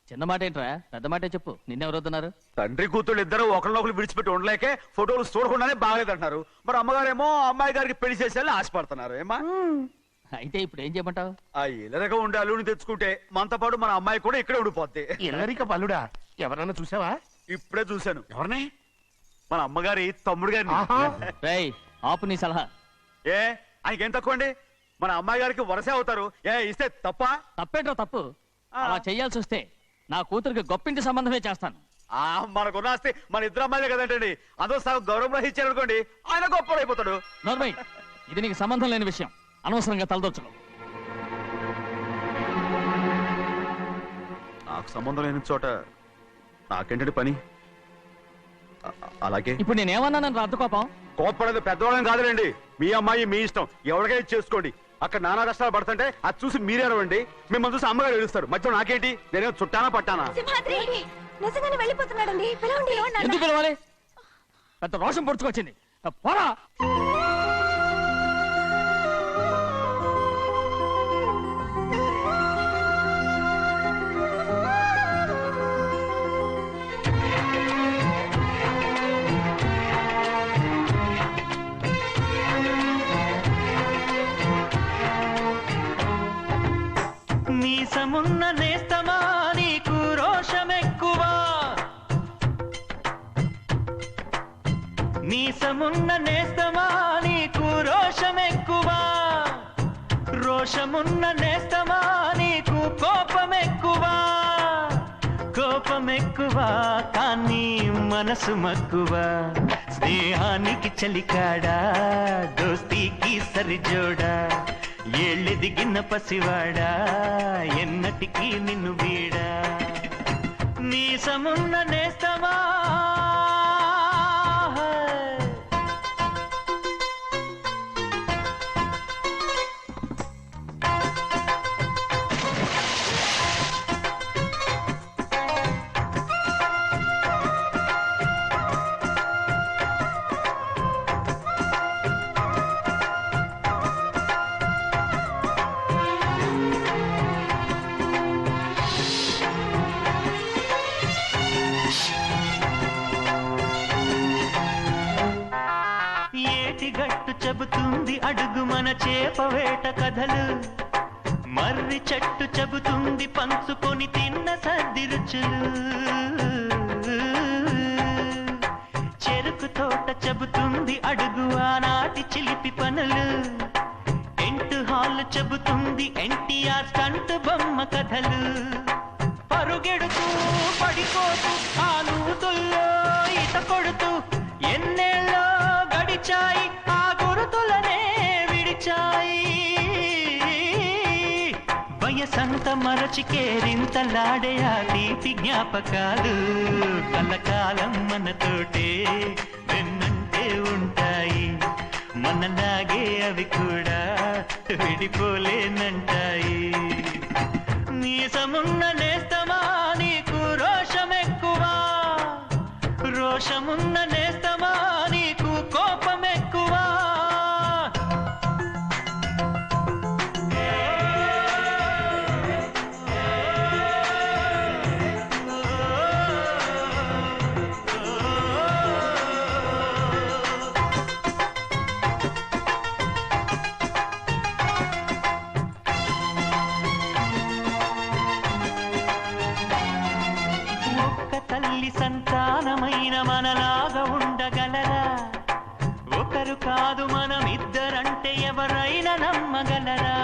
S1: చిన్న మాట ఏంట్రా, పెద్ద మాటే చెప్పు. నిన్నెవరొద్దున్నారు?
S4: తండ్రి కూతుళ్ళు ఇద్దరు ఒకరినొకరు విడిచిపెట్టి ఉండలేకే ఫోటోలు చూడకుండానే బాగలేదంటున్నారు. మరి అమ్మగారేమో అమ్మాయి గారికి పెళ్లి చేసేయాలని ఆశపడుతున్నారు. ఏమా
S1: అయితే ఇప్పుడు ఏం చేయమంటావు?
S4: ఆ ఇల్లరిక ఉండే అల్లుని తెచ్చుకుంటే మనతో పాటు మన అమ్మాయి కూడా ఇక్కడే ఉండిపోద్ది.
S3: ఇల్లరిక పల్లుడా? ఎవరన్నా చూసావా?
S4: ఇప్పుడే చూశాను.
S3: ఎవరిని?
S4: మన అమ్మగారి తమ్ముడు గారిని.
S1: రేయ్ ఆపు నీ సలహా.
S4: ఏ ఆయనకేం తక్కువ అండి? మన అమ్మాయి గారికి వరసే అవుతారు. ఏ ఇస్తే తప్ప?
S1: తప్పేంట్రా తప్పు? అలా చెయ్యాల్సి వస్తే నా కూతురికి గొప్పింటి సంబంధమే చేస్తాను.
S4: మనకున్న ఆస్తి మన ఇద్దరు అమ్మాయిలే కదంటండి. అదో సగం గౌరవం ఇచ్చారనుకోండి, ఆయన గొప్పడు అయిపోతాడు.
S1: నోర్మై, ఇది నీకు సంబంధం లేని విషయం, అనవసరంగా తలదొచ్చుకో.
S10: నాకు సంబంధం లేని చోట నాకేంటంటే పని. అలాగే
S1: ఇప్పుడు నేనేమన్నానని రద్దు కోపం?
S4: కోప్పడేది పెద్దవాళ్ళని కాదులేండి. మీ అమ్మాయి మీ ఇష్టం, ఎవరికైనా చేసుకోండి. అక్కడ నానా కష్టాలు పడుతుంటే అది చూసి మీరేనవండి. మిమ్మల్ని చూసి అమ్మగారు ఏడుస్తారు. మధ్యలో నాకేంటి? నేనేం చుట్టానా పట్టానా?
S11: నిజంగానే వెళ్ళిపోతున్నాడండి. పిలవండి.
S1: ఎందుకు పిలవాలి? పెద్ద రోషం పొడుచుకొచ్చింది. పోరా.
S13: మీసమున్న నేస్తమా నీకు రోషమెక్కువా, మీసమున్న నేస్తమా నీకు రోషమెక్కువా, రోషమున్న నేస్తమా నీకు కోపమెక్కువా, కోపమెక్కువా కానీ మనసు మక్కువా, స్నేహానికి చలికాడా దోస్తీకి సరిజోడా, ఏళ్ళెదిగిన పసివాడా ఎన్నటికీ నిన్ను వీడా, మీసమున్న నేస్తమా. చెబుతుంది అడుగు మన చేపవేట కథలు, మర్రి చెట్టు చెబుతుంది పంచుకొని తిన్న సద్ది రుచులు, చెరుకు తోట చెబుతుంది అడుగు ఆనాటి చిలిపి పనులు, టెంట్ హాల్ చెబుతుంది ఎన్టీఆర్ స్టంట్ బొమ్మ కథలు, పరుగెడుతూ పడిపోతూ ఆ నూతుల్లో ఈత కొడుతూ ఎన్నేళ్ళో గడిచాయి ఆ గురుతులనే విడిచాయి, వయసంత మరచి కేరింతలాడే ఆ తీపి జ్ఞాపకాలు కలకాలం మనతోటే వెన్నంటే ఉంటాయి, మనలాగే అవి కూడా విడిపోలేనంటాయి. నీసమున్న నేస్తమా నీకు రోషమెక్కువా, రోషమున్న నేస్తమా నీకు కోపమెక్కువా, తల్లి సంతానమైన మనలాగా ఉండగలరా, ఒకరు కాదు మనమిద్దరంటే ఎవరైనా నమ్మగలరా,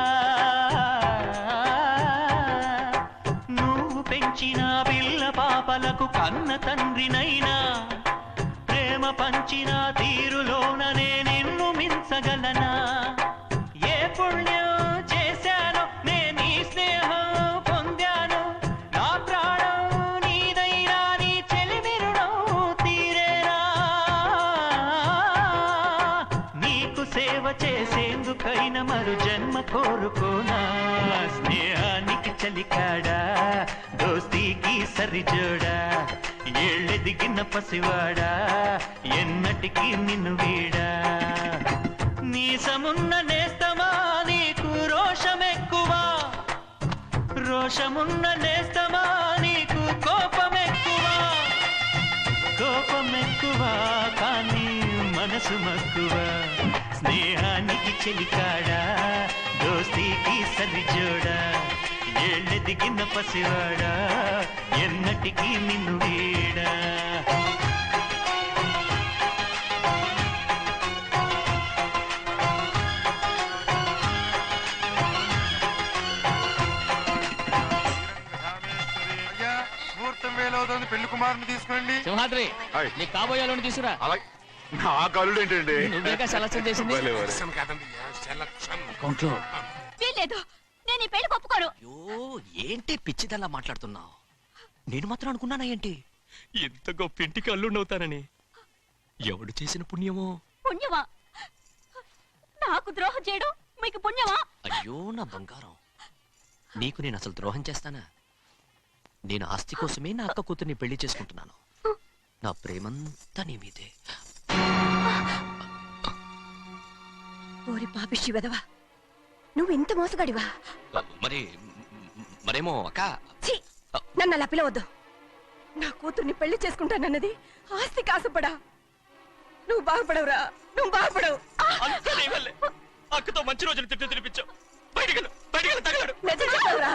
S13: నువ్వు పెంచిన పిల్ల పాపలకు కన్న తండ్రినైనా ప్రేమ పంచిన తీరులోననే నిన్ను మించగలనా, ఏ పుణ్యం చేశానో నేను నీ స్నేహం పొందాను, నా ప్రాణం నీదైనా నీ చెలిమిరుడం తీరేనా, నీకు సేవ చేసేందుకైనా మరు జన్మ కోరుకోనా, స్నేహానికి చలికాడా దోస్తీకి సరిజోడా, ఏళ్ళెదిగిన పసివాడా ఎన్నటికీ నిన్ను వీడా, నీసమున్న నేస్తమా నీకు రోషమెక్కువా, రోషమున్న నేస్తమా నీకు కోపమెక్కువా, కోపమెక్కువా కానీ మనసు మక్కువా, స్నేహానికి చెలికాడా దోస్తీకి సరిజోడా, ఏళ్ళెదిగిన పసివాడా ఎన్నటికీ నిన్ను వీడా.
S14: ముహూర్తం వేలవుతుంది, పెళ్లి కుమారుని తీసుకోండి.
S1: సింహాద్రి నీ కాబోయేలోని తీసుకురా.
S10: నా కళ్ళు ఏంటండి
S1: నువ్వేగా సెలక్షన్ చేసింది.
S11: వీల్లేదు, నేను ఈ పెళ్లి ఒప్పుకోను.
S9: ఏంటి పిచ్చిదల్లా మాట్లాడుతున్నావు? నేను మాత్రం అనుకున్నానా ఏంటి
S15: ఎంత గొప్ప ఇంటికి అల్లుండవుతానని? ఎవడు చేసిన పుణ్యమో?
S11: పుణ్యమా? నాకు ద్రోహం చేయడం మీకు పుణ్యమా?
S9: అయ్యో నా బంగారం, నీకు నేను అసలు ద్రోహం చేస్తానా? నేను ఆస్తి కోసమే నా అక్క కూతుర్ని పెళ్లి చేసుకుంటున్నాను. నా ప్రేమంతా నీ మీదే.
S5: ఓరి పాపిష్టి వెదవా, నువ్వు ఇంత మోసగాడివా?
S9: మరేమో అక్క.
S5: నన్ను అలా పిలవద్దు. నా కూతుర్ని పెళ్లి చేసుకుంటానన్నది ఆస్తి కాసపడా. నువ్వు బాగుపడవురా, నువ్వు బాగుపడవు.
S15: అక్కతో మంచి రోజులు తిట్టు తినిపించావు.
S5: నిజం చెప్పవురా,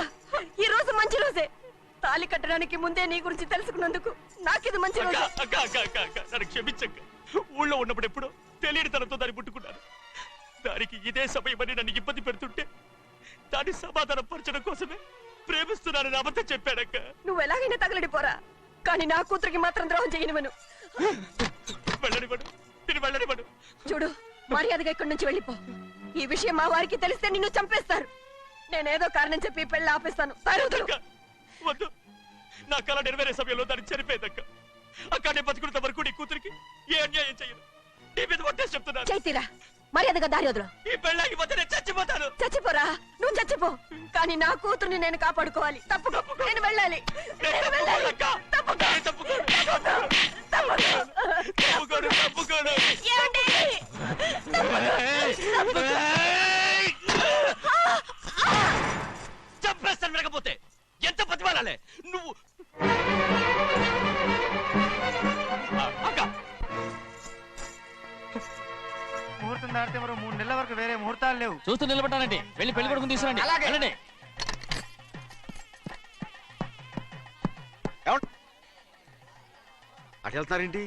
S5: ఈ రోజు మంచి రోజే. తాళి కట్టడానికి ముందే నీ గురించి తెలుసుకున్నందుకు నాకిది మంచి రోజు.
S15: నన్ను క్షమించక్క. ఊళ్ళో ఉన్నప్పుడు ఎప్పుడో తెలియని తనతో దాన్ని పుట్టుకున్నాను. దానికి ఇదే సమయమని నన్ను ఇబ్బంది పెడుతుంటే దాన్ని సమాధానం పరచడం కోసమే ప్రేమిస్తున్నానని అబద్ధం చెప్పాడక్క.
S5: నువ్వు ఎలాగైనా తగలడిపోరా, కానీ నా కూతురికి మాత్రం ద్రోహం చేయనివను.
S15: వెళ్ళనివ్వడు, నేను వెళ్ళనివ్వడు.
S5: చూడు, మర్యాదగా ఇక్కడి నుంచి వెళ్ళిపో. ఈ విషయం మా వారికి తెలిస్తే నిన్ను చంపేస్తారు. నేనేదో కారణం చెప్పి పెళ్లి ఆపేస్తాను.
S15: వద్దు, నా కళ నెరవేరే సమయంలో దాన్ని చనిపోయేదక్క. అక్కడే బతుకున్నంత వరకు నీ కూతురికి ఏ అన్యాయం చేయను. నీ మీద ఒట్టేసి చెప్తున్నాను.
S5: చైతీరా, మర్యాదగా దారి వదులు.
S15: ఈ పెళ్ళాకి పోతే నేను చచ్చిపోతాను.
S5: చచ్చిపోరా, నువ్వు చచ్చిపో, కానీ నా కూతుర్ని నేను కాపాడుకోవాలి. తప్పుకో, నేను వెళ్ళాలి.
S9: చంపేస్తాను. వినకపోతే ఎంత బతిమాలాలే నువ్వు?
S14: ముహూర్తం దాటితే మరో
S8: లేవు.
S1: చూస్తూ నిలబట్టానండి. వెళ్ళి పెళ్లి కొడుకుని తీసుకురండి. వెళ్ళండి.
S4: అటు వెళ్తున్నారేంటి?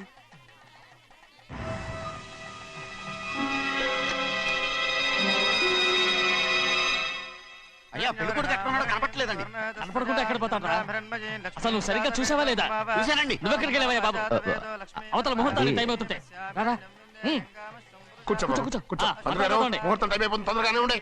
S8: అయ్యా పెళ్లి కొడుకు ఎక్కడ ఉన్నాడో కనపట్లేదండి.
S1: కనపడకుండా ఎక్కడ పోతాడ్రా? అసలు నువ్వు సరిగ్గా చూసావా లేదా?
S8: చూశానండి.
S1: నువ్వెక్కడికి వెళ్ళావయ్యా బాబు? అవతల ముహూర్తానికి టైం అవుతుంటే రారా.
S3: కూర్చో
S1: కూర్చో.
S3: కూర్చో. ముహూర్తం టైం అయిపోతుంది, తొందరగానే ఉండే.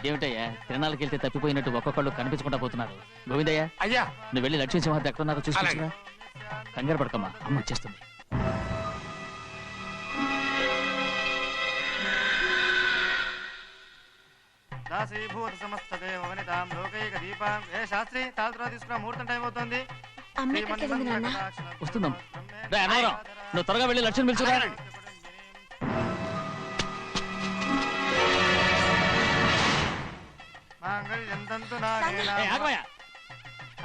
S1: ఇదేమిటయ్యా, తిరణాలకు వెళ్తే తప్పిపోయినట్టు ఒక్కొక్కళ్ళు కనిపించకుండా పోతున్నారు. గోవిందయ్య,
S3: అయ్యా
S1: నువ్వు వెళ్ళి లక్ష్మీ సింహార్తి ఎక్కడున్నారో చూసుకుంటున్నా. కంగారు పడకమ్మా, అమ్మ వచ్చేస్తుంది.
S14: దాసీభూత సమస్త దేవనితాం లోకైక దీపం. ఏ శాస్త్రి తాళతో తీసుకున్న ముహూర్తం టైం అవుతుంది.
S1: వస్తుందమ్మా. రే అన్నవరం, నువ్వు త్వరగా వెళ్ళి లక్ష్మణ్ పిలుచురా.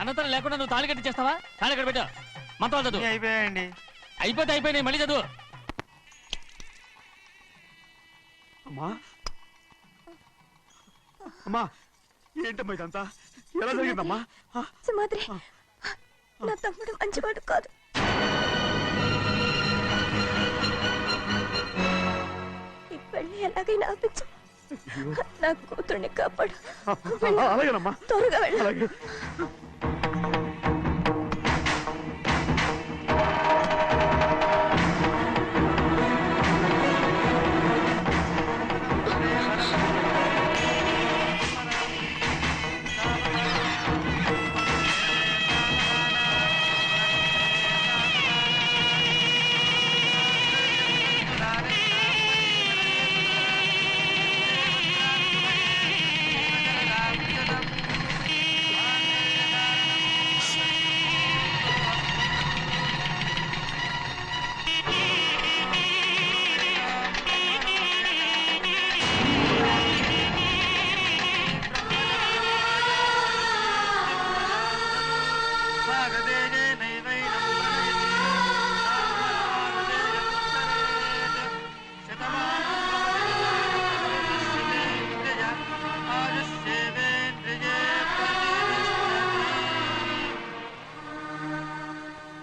S1: అనంతరం లేకుండా నువ్వు తాళి కట్టి చేస్తావా? తాళి కట్టి పెట్టు. మంత్రాలు చదువు.
S14: అయిపోయాయండి.
S1: అయిపోయినాయి, మళ్ళీ చదువు.
S10: అమ్మా అమ్మా, ఏంటమ్మా ఇదంతా? ఎలా జరిగిందమ్మా?
S11: సుమాద్రి, నా తమ్ముడు మంచివాడు కాదు. ఈ పెళ్లి ఎలాగైనా ఆపించు. నా కూతుర్ని కాపాడు.
S10: అలాగేనమ్మా,
S11: త్వరగా వెళ్ళాలి.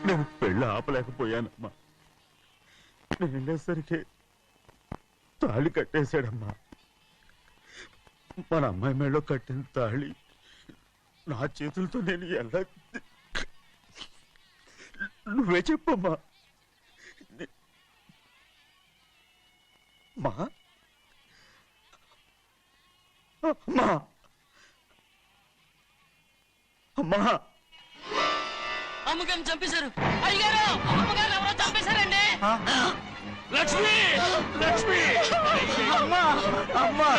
S10: నేను పెళ్ళి ఆపలేకపోయానమ్మా. నేను వెళ్ళేసరికి తాళి కట్టేశాడమ్మా. మన అమ్మాయి మేడలో కట్టిన తాళి నా చేతులతో నేను ఎలా... నువ్వే చెప్పమ్మా. మా అమ్మా, అమ్మా,
S1: అమ్మగారిని చంపేశారు. అయ్యారు, అమ్మగారు ఎవరో చంపేశారండి. లక్ష్మి, లక్ష్మి,
S8: అమ్మా, అమ్మా,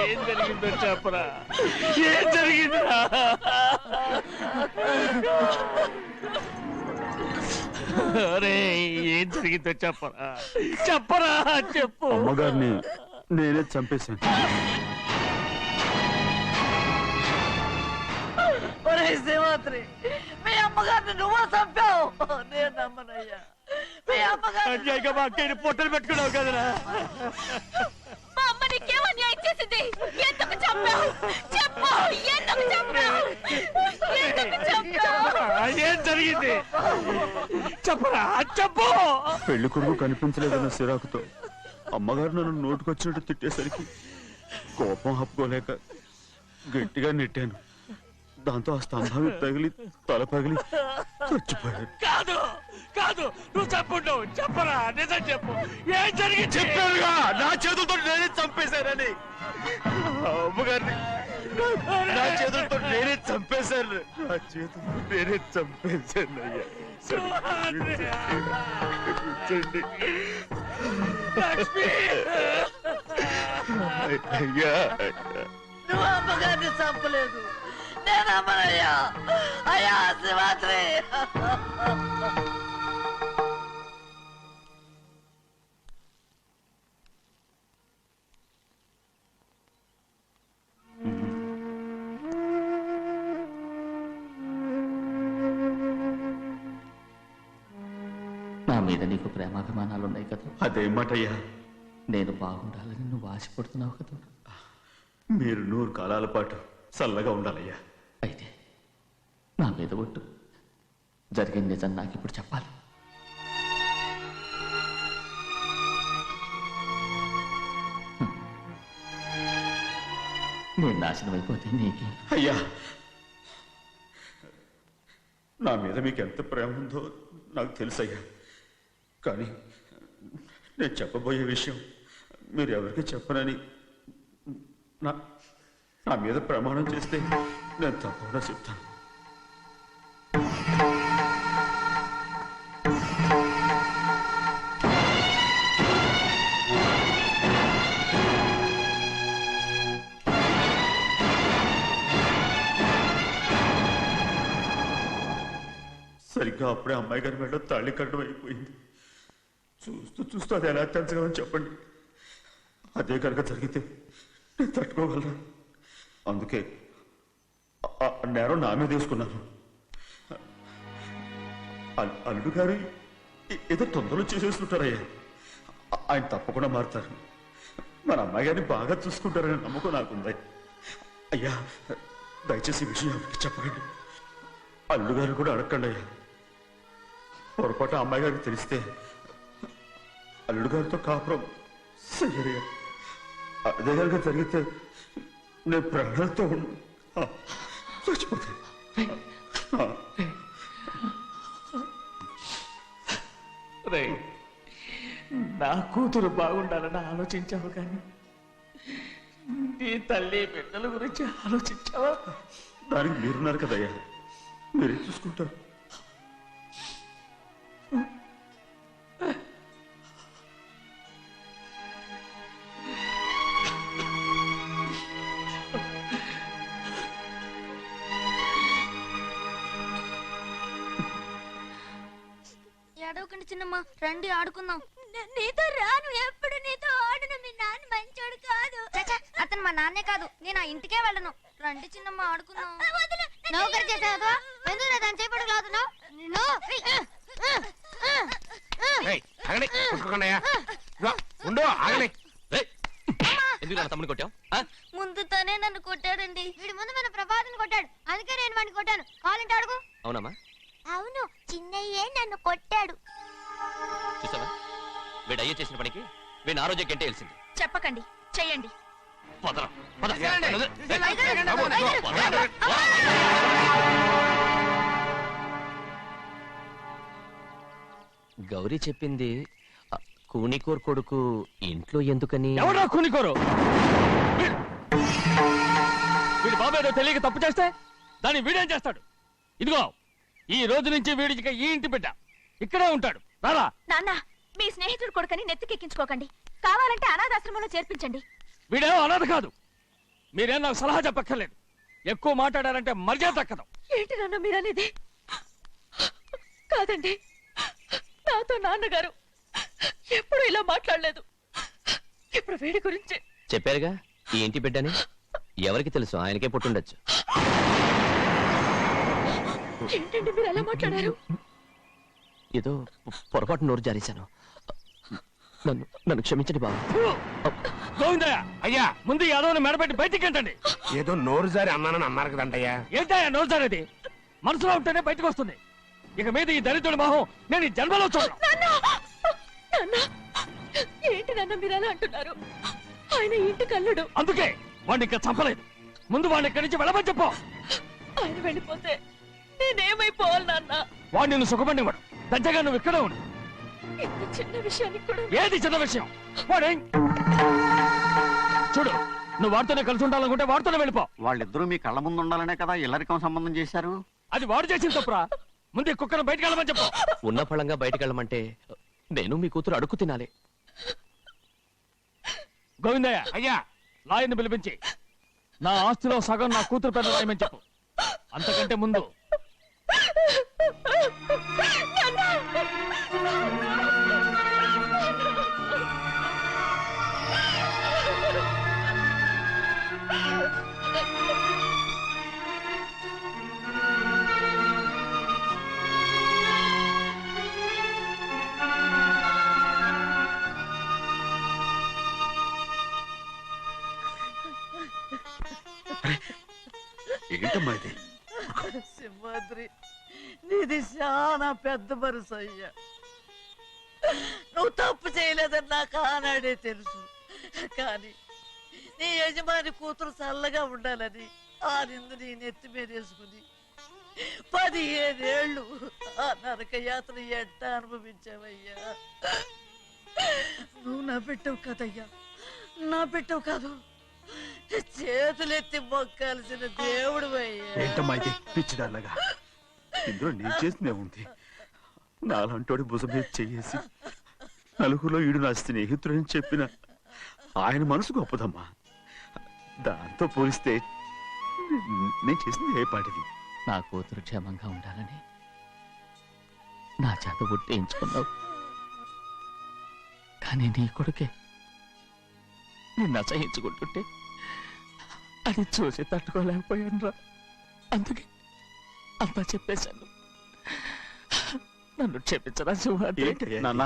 S15: ఏం జరిగిందో చెప్పరా? ఏం జరిగిందా? అరే ఏం జరిగిందో చెప్పరా? చెప్పరా, చెప్పు.
S10: అమ్మగారిని నేనే చంపేశాను.
S2: శ్రీమాత్రి, మీ అమ్మగారిని నువ్వు చంపావు. నేను నమ్మనయ్యా. మీ అమ్మగారు
S15: మా అక్కని పొట్టలు పెట్టుకున్నావు కదరా.
S5: మా అమ్మ నీకేం అన్యాయం చేసింది? ఎందుకు చంపావు? చెప్పు, ఎందుకు చంపావు? ఎందుకు చంపావు?
S15: ఏం జరిగింది చెప్పరా, చెప్పు.
S10: పెళ్లి కొడుకు కనిపించలేదన్న సిరాకుతో అమ్మగారు నన్ను నోటుకొచ్చినట్టు తిట్టేసరికి కోపం ఆపుకోలేక గట్టిగా నెట్టాను. దాంతో ఆ స్తంభం తగిలి తల పగిలి చచ్చిపోయాడు.
S15: కాదు కాదు, నువ్వు చెప్పుండవు. చెప్పరా, నిజం చెప్పు. ఏం జరిగింది?
S10: చెప్పానుగా, నా చేతులతో నేనే చంపేశానని. అమ్మగారిని నా చేతులతో నేనే చంపేశాను. నా చేతులతో నేనే చంపేశాను. అయ్యా కూర్చోండి. అయ్యా,
S2: నువ్వు అమ్మగారిని చంపలేదు. చెప్తే నమ్మనయ్యా. అయ్యా శివాత్రి.
S1: నా మీద నీకు ప్రేమాభిమానాలు ఉన్నాయి కదా.
S10: అదేమాటయ్యా?
S1: నేను బాగుండాలని నువ్వు ఆశపడుతున్నావు కదా.
S10: మీరు 100 కాలాల పాటు చల్లగా ఉండాలయ్యా.
S1: అయితే నా మీద ఒట్టు. జరిగిన నిజం నాకు ఇప్పుడు చెప్పాలి. నేను నాశనం అయిపోతే నీకే.
S10: అయ్యా, నా మీద మీకు ఎంత ప్రేమ ఉందో నాకు తెలుసయ్యా. కానీ నేను చెప్పబోయే విషయం మీరు ఎవరికి చెప్పనని నా మీద ప్రమాణం చేస్తే నేను తప్పకుండా చెప్తాను. సరిగ్గా అప్పుడే అమ్మాయి గారి మెడలో తాళి కట్టడం అయిపోయింది. చూస్తూ చూస్తూ అది ఎలా తెంచగలని చెప్పండి. అదే కనుక జరిగితే నేను తట్టుకోగలను. అందుకే ఆ నేరం నా మీద తీసుకున్నాను. అల్లుడు గారు ఏదో తొందరలో చేసేస్తుంటారయ్యా. ఆయన తప్పకుండా మారుతారు. మన అమ్మాయి గారిని బాగా చూసుకుంటారనే నమ్మకం నాకుంది. అయ్యా, దయచేసి ఈ విషయం ఎవరికి చెప్పకండి. అల్లుడు గారు కూడా అడగండి అయ్యా. పొరపాటు అమ్మాయి గారికి తెలిస్తే అల్లుడు గారితో కాపురం సయ్యరయ్యా. అదే కనుక జరిగితే నేను ప్రాణాలతో చచ్చిపోతాను.
S15: నా కూతురు బాగుండాలని ఆలోచించావు కానీ నీ తల్లి బిడ్డల గురించి ఆలోచించావా?
S10: దానికి మీరున్నారు కదయ్యా, మీరే చూసుకుంటారు.
S11: ఏడవకండి చిన్నమ్మ, రండి ఆడుకుందాం. నీతో రాను, ఎప్పుడు నీతో ఆడను. మీ నాన్న మంచోడు కాదు. అతను మా నాన్నే కాదు, నేను ఆ ఇంటికే వెళ్ళను. రండి చిన్నమ్మ ఆడుకుందాం. నౌకరి చేసావు ఎందుకు దాని చేపడు కాదు.
S9: తమ్ముడు కొట్టావు?
S11: ముందు తనే నన్ను కొట్టాడండి. వీడి ముందు మన ప్రభాతం కొట్టాడు, అందుకే నేను వాడిని కొట్టాను. కావాలంటే అడుగు.
S9: అవునమ్మా?
S11: అవును, చిన్నయ్యే నన్ను కొట్టాడు.
S9: చూసావా, వీడు అయ్యే చేసిన పనికి వీడిని ఆ రోజే గంటే తెలిసింది.
S5: చెప్పకండి, చెయ్యండి.
S9: గౌరీ చెప్పింది కూనికోర్ కొడుకు ఇంట్లో ఎందుకని.
S1: ఎవరా కూనికోరు? వీడి బాబు ఏదో తెలియక తప్పు చేస్తే దాన్ని వీడేం చేస్తాడు? ఇదిగో, ఈ రోజు నుంచి వీడికి ఈ ఇంటి బిడ్డ ఇక్కడే ఉంటాడు. రారా.
S5: నాన్న, మీ స్నేహితుడు కొడుకని నెత్తికెక్కించుకోకండి. కావాలంటే అనాథాశ్రమంలో చేర్పించండి.
S1: వీడేమో అనాథ కాదు. మీరేం నాకు సలహా చెప్పక్కర్లేదు. ఎక్కువ మాట్లాడారంటే మర్యాద దక్కదు.
S5: ఏంటి నాన్న మీరనేది? కాదండి, నాతో నాన్నగారు ఎప్పుడు ఇలా మాట్లాడలేదు. ఇప్పుడు వీడి గురించి
S9: చెప్పారుగా ఈ ఇంటి బిడ్డని. ఎవరికి తెలుసు, ఆయనకే పుట్టుండొచ్చు.
S5: ఏంటండి మీరు ఎలా మాట్లాడారు?
S9: ఏదో పొరపాటు నోరు జారేశాను. నన్ను క్షమించండి బాబు.
S1: గోవిందయ్య, అయ్యా, ముందు యాదవ్ని మెడపెట్టి బయటికి ఏంటండి?
S3: ఏదో నోరు జారి అన్నానని అన్నారు కదంటయ్యా.
S1: ఏంటయ్యా నోరు జారేది? మనసులో ఉంటేనే బయటకు వస్తుంది. ఇక మీద ఈ దరిద్రుడి మొహం నేను ఈ జన్మలో చూడను.
S5: ఏంటి నాన్న మీరు ఎలా అంటున్నారు? ఆయన ఇంటి కల్లుడు.
S1: అందుకే వాడిని ఇంకా చంపలేదు. ముందు వాడిని ఇక్కడి నుంచి వెళ్ళమని చెప్పు.
S5: ఆయన వెళ్ళిపోతే నేనేమైపోవాలి నాన్న?
S1: వాడు నిన్ను సుఖపడివాడు. దచ్చగా నువ్వు ఇక్కడే ఉండు.
S5: ఇంత చిన్న విషయానికి కూడా.
S1: ఏది చిన్న విషయం? వాడే చూడు, నువ్వు వాడితోనే కలిసి ఉండాలనుకుంటే వాడితోనే వెళ్ళిపో.
S12: వాళ్ళిద్దరూ మీ కళ్ళ ముందు ఉండాలనే కదా ఇల్లరికం సంబంధం చేశారు.
S1: అది వాడు చేసిన తప్పురా. ముందు కుక్కను బయటకు వెళ్ళమని చెప్పు.
S9: ఉన్న ఫలంగా బయటకు వెళ్ళమంటే నేను మీ కూతురు అడుగు తినాలి.
S1: గోవిందయ్య, అయ్యా, లాయర్ని పిలిపించి నా ఆస్తిలో సగం నా కూతురు పెద్ద రాయమని చెప్పు. అంతకంటే ముందు
S10: ఏంటమ్మా ఇది?
S2: సింహాద్రి, నీది చాలా పెద్ద మనసు అయ్యా. నువ్వు తప్పు చేయలేదని నాకు ఆనాడే తెలుసు. కానీ నీ యజమాని కూతురు చల్లగా ఉండాలని ఆ నిందు నీ నెత్తి మీద వేసుకుని 15 ఏళ్ళు ఆ నరక యాత్ర ఎట్ట అనుభవించావయ్యా. నువ్వు నా పెట్టవు కదయ్యా, నా పెట్టవు కాదు, చేతులెత్తి మొక్కాల్సిన దేవుడు అయ్యా.
S10: ఏంటమ్మా ఇది పిచ్చిదారులాగా? ఇందులో నేను చేసినే ఉంది. నాలంటోడి భుజం మీద చెయ్యేసి నలుగురిలో ఈడు నా స్నేహితుడని చెప్పిన ఆయన మనసు గొప్పదమ్మా. దాంతో పోలిస్తే నేను చేసింది ఏ పాటిది?
S1: నా కూతురు క్షేమంగా ఉండాలని నా చేత గుర్తించుకున్నావు. కానీ నీ కొడుకే నిన్ను అసహించుకుంటుంటే అది చూసి తట్టుకోలేకపోయాను రా. అందుకే అంతా చెప్పేశాను. నన్ను క్షమించరా సింహాద్రి.
S10: నాన్న,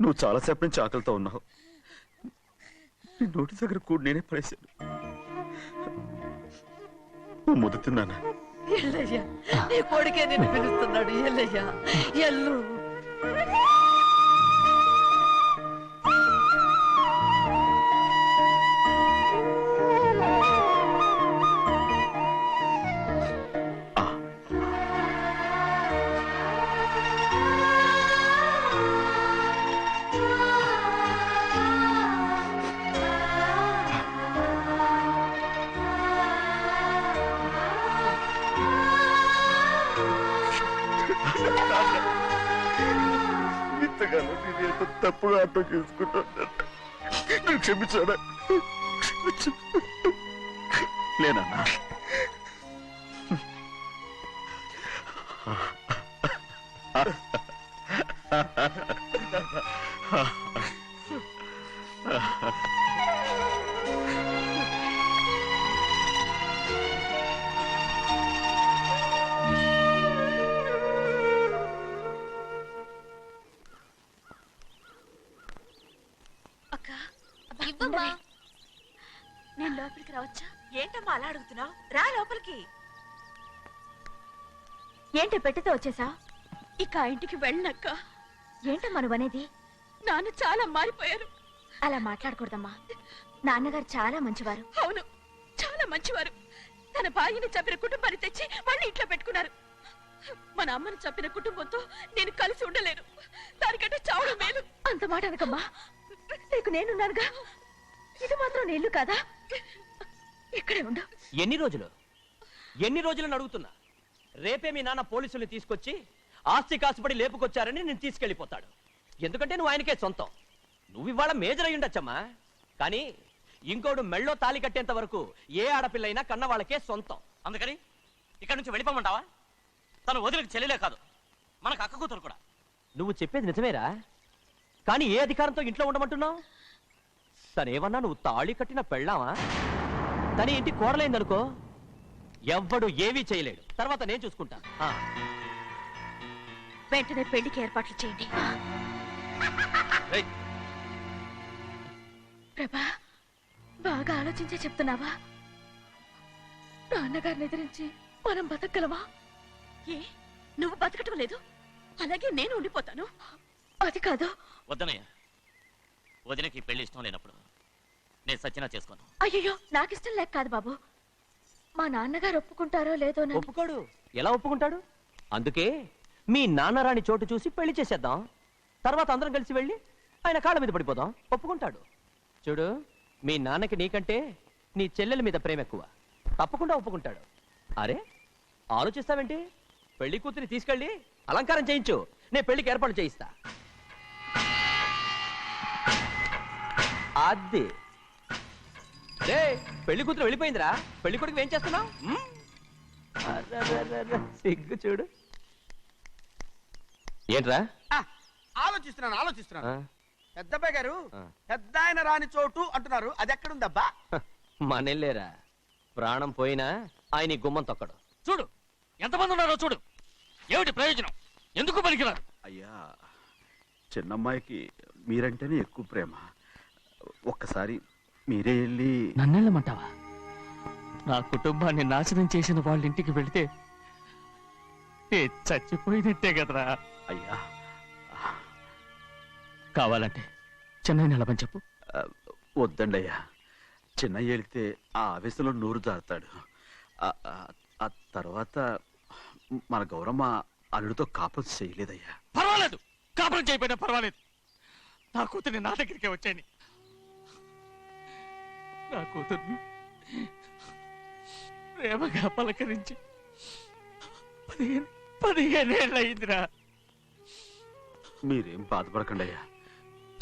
S10: నువ్వు చాలాసేపు నుంచి ఆకలితో ఉన్నావు. నీ నోటి దగ్గర కూడా నేనే పడేశాను. నువ్వు ముద్ద తిన్నానా?
S2: ఎల్లయ్యా, నీ కొడుకే నిన్ను పిలుస్తున్నాడు. ఎల్లయ్యా, ఎల్లు.
S10: ఇంతకాలం నేను తప్పుగా అర్థం చేసుకుంటాను. నువ్వు క్షమించాడా? లేనన్నా.
S5: ఇవ్వమ్మా. నేను లోపలికి రావచ్చా? ఏంటమ్మా అలా అడుగుతున్నావు? రా లోపలికి. ఏంటి పెట్టితో వచ్చేసా? ఇక ఆ ఇంటికి వెళ్ళనక్క. ఏంటమ్మా నువ్వు అనేది? నాన్న చాలా మారిపోయారు. అలా మాట్లాడకూడదమ్మా. నాన్నగారు చాలా మంచివారు. అవును, చాలా మంచివారు. తన భార్యని చంపిన కుటుంబాన్ని తెచ్చి మళ్ళీ ఇంట్లో పెట్టుకున్నారు. మన అమ్మను చంపిన కుటుంబంతో నేను కలిసి ఉండలేను. దానికంటే చావడం మేలు. అంత మాట అనకమ్మా. నీకు నేనున్నానుగా. ఇది మాత్రం నీళ్ళు కాదా? ఇక్కడే ఉండు.
S9: ఎన్ని రోజులను అడుగుతున్నా? రేపే మీ నాన్న పోలీసుల్ని తీసుకొచ్చి ఆస్తి కాసుపడి లేపుకొచ్చారని నేను తీసుకెళ్లిపోతాడు. ఎందుకంటే నువ్వు ఆయనకే సొంతం. నువ్వు ఇవాళ మేజర్ అయి ఉండొచ్చమ్మా. కానీ ఇంకోడు మెళ్ళో తాలి కట్టేంత వరకు ఏ ఆడపిల్లైనా కన్న వాళ్ళకే సొంతం.
S7: అందుకని ఇక్కడ నుంచి వెళ్ళిపోమంటావా? తను వదిలికి చెల్లెలే కాదు, మనకు అక్క కూతురు కూడా.
S9: నువ్వు చెప్పేది నిజమేరా? కానీ ఏ అధికారంతో ఇంట్లో ఉండమంటున్నావు? తనేమన్నా నువ్వు తాళి కట్టిన పెళ్ళావా? తన ఇంటి కోడలైందనుకో, ఎవ్వడు ఏమీ చేయలేడు. తర్వాత నేను చూసుకుంటా.
S5: వెంటనే పెళ్లికి ఏర్పాట్లు చేయండి. ప్రభా, బాగా ఆలోచించే చెప్తున్నావా? నాన్నగారిని ఎదిరించి మనం బతకగలవా? ఏ, నువ్వు బతకటం లేదు, అలాగే నేను ఉండిపోతాను. అది కాదు.
S7: వద్దనయ్య, వదినకి పెళ్లి ఇష్టం లేనప్పుడు నేను సచ్చినా చేసుకోను.
S5: అయ్యో, నాకిష్టం లేక కాదు బాబు. మా నాన్నగారు ఒప్పుకుంటారో లేదో.
S9: ఒప్పుకోడు. ఎలా ఒప్పుకుంటాడు? అందుకే మీ నాన్నరాని చోటు చూసి పెళ్లి చేసేద్దాం. తర్వాత అందరం కలిసి వెళ్ళి ఆయన కాళ్ళ మీద పడిపోదాం. ఒప్పుకుంటాడు. చూడు, మీ నాన్నకి నీకంటే నీ చెల్లెల మీద ప్రేమ ఎక్కువ. తప్పకుండా ఒప్పుకుంటాడు. అరే, ఆలోచిస్తావేంటి? పెళ్లి కూతురి తీసుకెళ్ళి అలంకారం చేయించు. నేను పెళ్లికి ఏర్పాటు చేయిస్తా. అది రే, పెళ్లి కూతురు వెళ్ళిపోయిందిరా. పెళ్లి కొడుకు ఏం చేస్తున్నావు? సిగ్గు చూడు. ఏంట్రా?
S8: ఆలోచిస్తున్నాను పెద్దబ్బాయి గారు పెద్ద ఆయన రాని చోటు అంటున్నారు, అది ఎక్కడుందబ్బా?
S9: మనెళ్ళేరా, ప్రాణం పోయినా ఆయన ఈ గుమ్మం తొక్కడు.
S1: చూడు ఎంతమంది ఉన్నారో చూడు. ఏమిటి ప్రయోజనం? ఎందుకు పనికిరారు?
S10: అయ్యా, చిన్నమ్మాయికి మీరంటేనే ఎక్కువ ప్రేమ. ఒక్కసారి మీరే వెళ్ళి
S1: నన్నెళ్ళమంటావా? నా కుటుంబాన్ని నాశనం చేసిన వాళ్ళ ఇంటికి వెళితే చచ్చిపోయినట్టే కదరా.
S10: అయ్యా,
S1: కావాలంటే చెన్నై నిలబని చెప్పు.
S10: వద్దండి అయ్యా, చిన్నయ్య వెళితే ఆ ఆవేశంలో నోరు జారుతాడు. ఆ తర్వాత మన గౌరమ్మ అల్లుడితో కాపురం చేయలేదయ్యా.
S1: పర్వాలేదు, కాపురం చేయకపోయినా పర్వాలేదు. నా కూతుర్ని నా దగ్గరికే వచ్చాయని. నా కూతుర్ని ప్రేమగా పలకరించి 15 ఏళ్ళయిందిరా.
S10: మీరేం బాధపడకండి అయ్యా,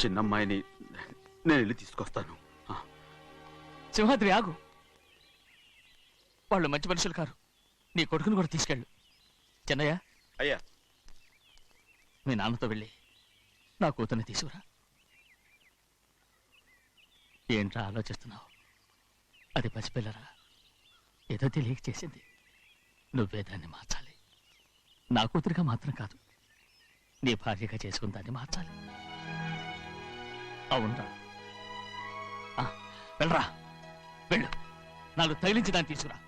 S10: చిన్నమ్మాయిని నేను వెళ్ళి తీసుకొస్తాను.
S1: సింహాద్రి ఆగు. వాళ్ళు మంచి మనుషులు కారు. నీ కొడుకుని కూడా తీసుకెళ్ళు. చెన్నయ్య,
S10: అయ్యా,
S1: మీ నాన్నతో వెళ్ళి నా కూతుర్ని తీసుకురా. ఏంట్రా ఆలోచిస్తున్నావు? అది పసిపిల్లరా, ఏదో తెలియక చేసింది. నువ్వే దాన్ని మార్చాలి. నా కూతురుగా మాత్రం కాదు, నీ భార్యగా చేసుకుని దాన్ని మార్చాలి. అవునరా, వెళ్ళరా, వెళ్ళు. నాలుగు తగిలించి దాన్ని తీసుకురా.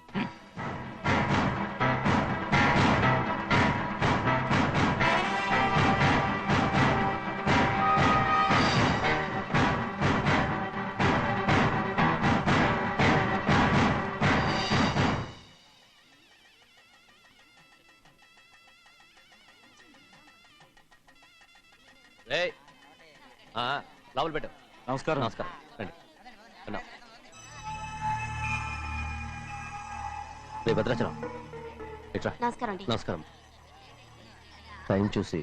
S9: లోపల పెట్టు.
S1: నమస్కారం.
S9: నమస్కారం, రండి. రే భద్రాచలం, ఇట్రా.
S11: నమస్కారం.
S9: నమస్కారం. టైం చూసి